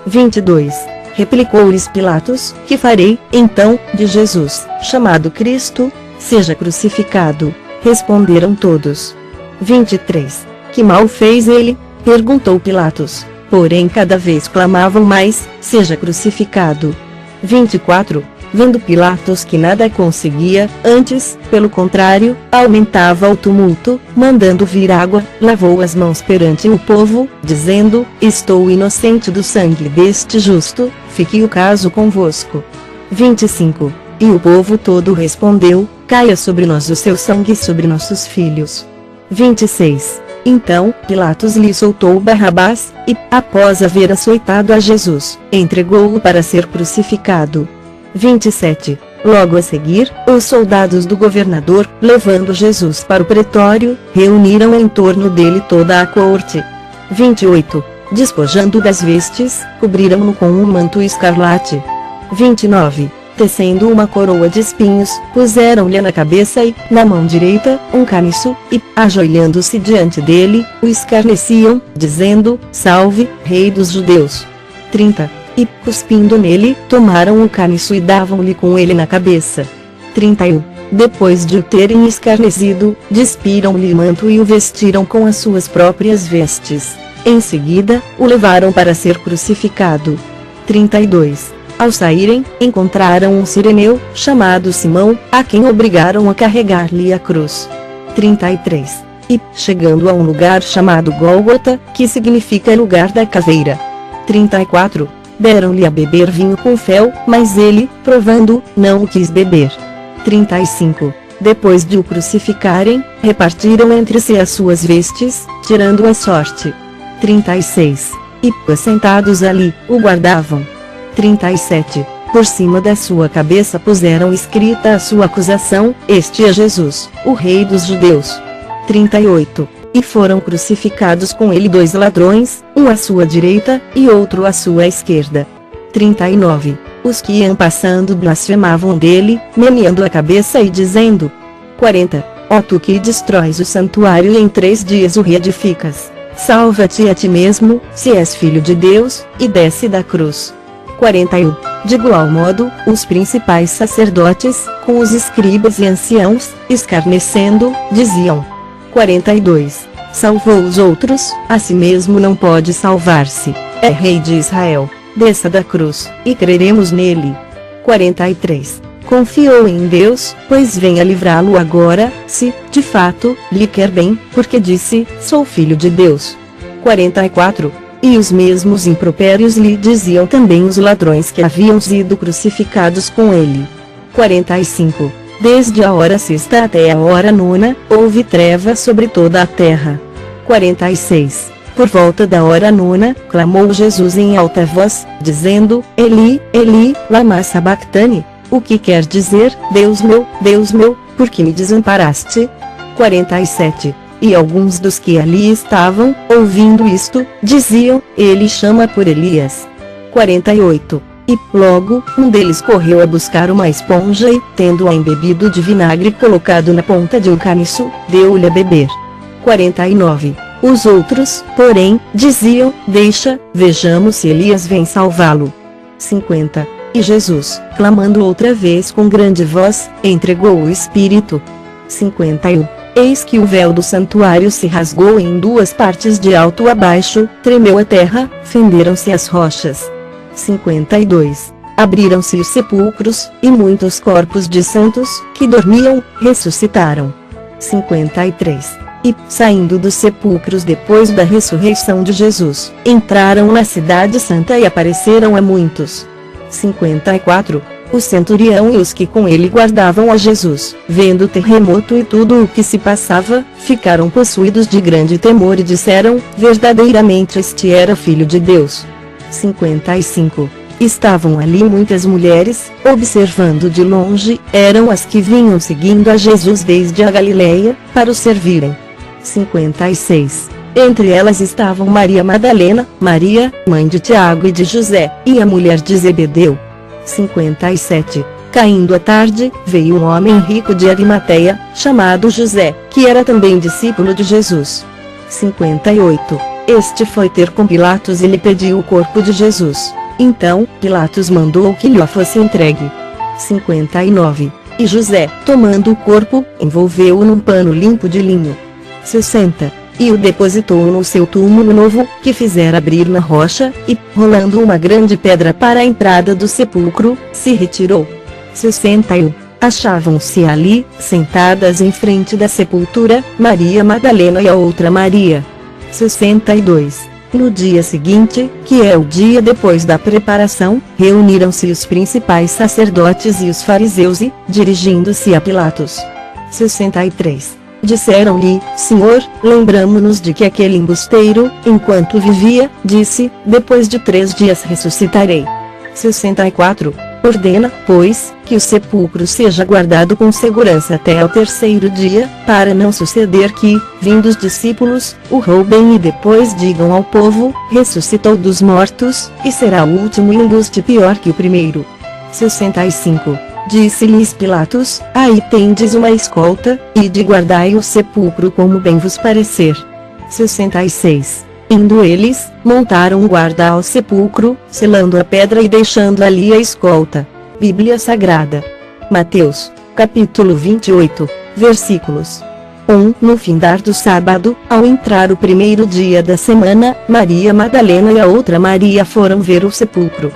22. Replicou-lhes Pilatos: que farei, então, de Jesus, chamado Cristo? Seja crucificado. Responderam todos. 23. Que mal fez ele? Perguntou Pilatos. Porém cada vez clamavam mais: seja crucificado. 24. Vendo Pilatos que nada conseguia, antes, pelo contrário, aumentava o tumulto, mandando vir água, lavou as mãos perante o povo, dizendo: estou inocente do sangue deste justo, fique o caso convosco. 25. E o povo todo respondeu: caia sobre nós o seu sangue e sobre nossos filhos. 26. Então, Pilatos lhe soltou Barrabás, e, após haver açoitado a Jesus, entregou-o para ser crucificado. 27. Logo a seguir, os soldados do governador, levando Jesus para o pretório, reuniram em torno dele toda a corte. 28. Despojando das vestes, cobriram-no com um manto escarlate. 29. Tecendo uma coroa de espinhos, puseram-lhe na cabeça e, na mão direita, um caniço, e, ajoelhando-se diante dele, o escarneciam, dizendo: salve, rei dos judeus. 30. E, cuspindo nele, tomaram o caniço e davam-lhe com ele na cabeça. 31. Depois de o terem escarnecido, despiram-lhe o manto e o vestiram com as suas próprias vestes. Em seguida, o levaram para ser crucificado. 32. Ao saírem, encontraram um cireneu, chamado Simão, a quem obrigaram a carregar-lhe a cruz. 33. E, chegando a um lugar chamado Gólgota, que significa lugar da caveira. 34. Deram-lhe a beber vinho com fel, mas ele, provando, não o quis beber. 35. Depois de o crucificarem, repartiram entre si as suas vestes, tirando a sorte. 36. E, assentados ali, o guardavam. 37. Por cima da sua cabeça puseram escrita a sua acusação: Este é Jesus, o Rei dos Judeus. 38. E foram crucificados com ele 2 ladrões, um à sua direita, e outro à sua esquerda. 39. Os que iam passando blasfemavam dele, meneando a cabeça e dizendo: 40. Ó tu que destróis o santuário e em 3 dias o reedificas, salva-te a ti mesmo, se és filho de Deus, e desce da cruz. 41. De igual modo, os principais sacerdotes, com os escribas e anciãos, escarnecendo, diziam: 42. Salvou os outros, a si mesmo não pode salvar-se. É rei de Israel. Desça da cruz, e creremos nele. 43. Confiou em Deus, pois venha livrá-lo agora, se, de fato, lhe quer bem, porque disse: sou filho de Deus. 44. E os mesmos impropérios lhe diziam também os ladrões que haviam sido crucificados com ele. 45. Desde a hora sexta até a hora nona, houve trevas sobre toda a terra. 46. Por volta da hora nona, clamou Jesus em alta voz, dizendo: Eli, Eli, lama sabactani, o que quer dizer: Deus meu, por que me desamparaste? 47. E alguns dos que ali estavam, ouvindo isto, diziam: Ele chama por Elias. 48. E, logo, um deles correu a buscar uma esponja e, tendo-a embebido de vinagre colocado na ponta de um caniço, deu-lhe a beber. 49. Os outros, porém, diziam: Deixa, vejamos se Elias vem salvá-lo. 50. E Jesus, clamando outra vez com grande voz, entregou o Espírito. 51. Eis que o véu do santuário se rasgou em 2 partes de alto a baixo, tremeu a terra, fenderam-se as rochas. 52. Abriram-se os sepulcros, e muitos corpos de santos, que dormiam, ressuscitaram. 53. E, saindo dos sepulcros depois da ressurreição de Jesus, entraram na cidade santa e apareceram a muitos. 54. O centurião e os que com ele guardavam a Jesus, vendo o terremoto e tudo o que se passava, ficaram possuídos de grande temor e disseram: verdadeiramente este era Filho de Deus. 55. Estavam ali muitas mulheres, observando de longe, eram as que vinham seguindo a Jesus desde a Galileia, para o servirem. 56. Entre elas estavam Maria Madalena, Maria, mãe de Tiago e de José, e a mulher de Zebedeu. 57. Caindo a tarde, veio um homem rico de Arimateia, chamado José, que era também discípulo de Jesus. 58. Este foi ter com Pilatos e lhe pediu o corpo de Jesus. Então, Pilatos mandou que lhe fosse entregue. 59. E José, tomando o corpo, envolveu-o num pano limpo de linho. 60. E o depositou no seu túmulo novo, que fizera abrir na rocha, e, rolando uma grande pedra para a entrada do sepulcro, se retirou. 61. Achavam-se ali, sentadas em frente da sepultura, Maria Madalena e a outra Maria. 62. No dia seguinte, que é o dia depois da preparação, reuniram-se os principais sacerdotes e os fariseus e, dirigindo-se a Pilatos. 63. Disseram-lhe: Senhor, lembramo-nos de que aquele embusteiro, enquanto vivia, disse: depois de 3 dias ressuscitarei. 64. Ordena, pois, que o sepulcro seja guardado com segurança até ao 3º dia, para não suceder que, vindo os discípulos, o roubem e depois digam ao povo: ressuscitou dos mortos, e será o último embuste pior que o primeiro. 65. Disse-lhes Pilatos: aí tendes uma escolta, ide guardai o sepulcro como bem vos parecer. 66. Indo eles, montaram um guarda ao sepulcro, selando a pedra e deixando ali a escolta. Bíblia Sagrada. Mateus, capítulo 28, versículos No findar do sábado, ao entrar o primeiro dia da semana, Maria Madalena e a outra Maria foram ver o sepulcro.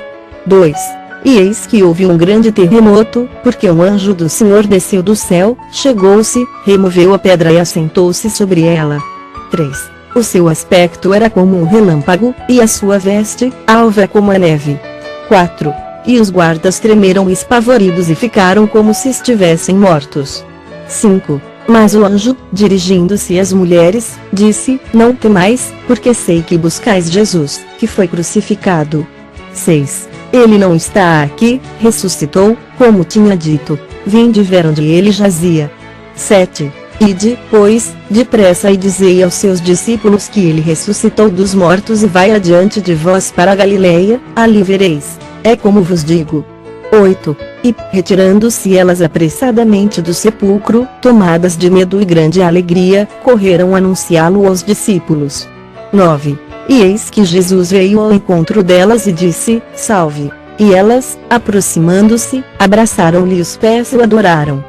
2. E eis que houve um grande terremoto, porque um anjo do Senhor desceu do céu, chegou-se, removeu a pedra e assentou-se sobre ela. 3. O seu aspecto era como um relâmpago, e a sua veste, alva como a neve. 4. E os guardas tremeram espavoridos e ficaram como se estivessem mortos. 5. Mas o anjo, dirigindo-se às mulheres, disse: Não temais, porque sei que buscais Jesus, que foi crucificado. 6. Ele não está aqui, ressuscitou, como tinha dito. Vinde ver onde ele jazia. 7. Ide, pois, depressa e dizei aos seus discípulos que ele ressuscitou dos mortos e vai adiante de vós para a Galileia, ali vereis. É como vos digo. 8. E, retirando-se elas apressadamente do sepulcro, tomadas de medo e grande alegria, correram anunciá-lo aos discípulos. 9. E eis que Jesus veio ao encontro delas e disse: Salve! E elas, aproximando-se, abraçaram-lhe os pés e o adoraram.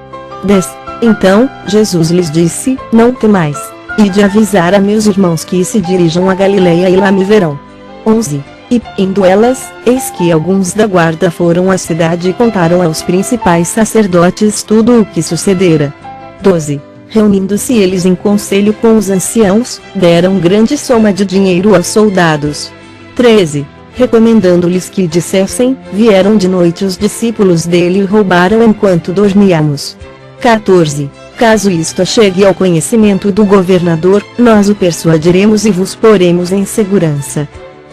10. Então, Jesus lhes disse: Não temais. Ide avisar a meus irmãos que se dirijam a Galileia e lá me verão. 11. E, indo elas, eis que alguns da guarda foram à cidade e contaram aos principais sacerdotes tudo o que sucedera. 12. Reunindo-se eles em conselho com os anciãos, deram grande soma de dinheiro aos soldados. 13. Recomendando-lhes que dissessem: Vieram de noite os discípulos dele e roubaram enquanto dormíamos. 14. Caso isto chegue ao conhecimento do governador, nós o persuadiremos e vos poremos em segurança.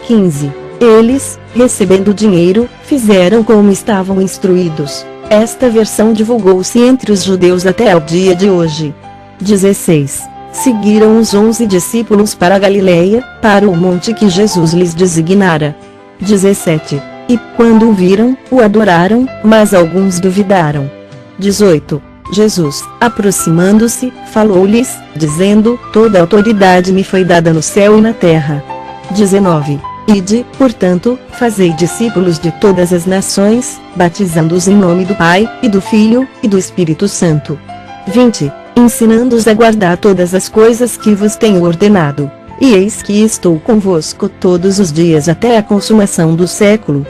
15. Eles, recebendo o dinheiro, fizeram como estavam instruídos. Esta versão divulgou-se entre os judeus até ao dia de hoje. 16. Seguiram os 11 discípulos para a Galileia, para o monte que Jesus lhes designara. 17. E, quando o viram, o adoraram, mas alguns duvidaram. 18. Jesus, aproximando-se, falou-lhes, dizendo: Toda autoridade me foi dada no céu e na terra. 19. Ide, portanto, fazei discípulos de todas as nações, batizando-os em nome do Pai, e do Filho, e do Espírito Santo. 20. Ensinando-os a guardar todas as coisas que vos tenho ordenado. E eis que estou convosco todos os dias até a consumação do século.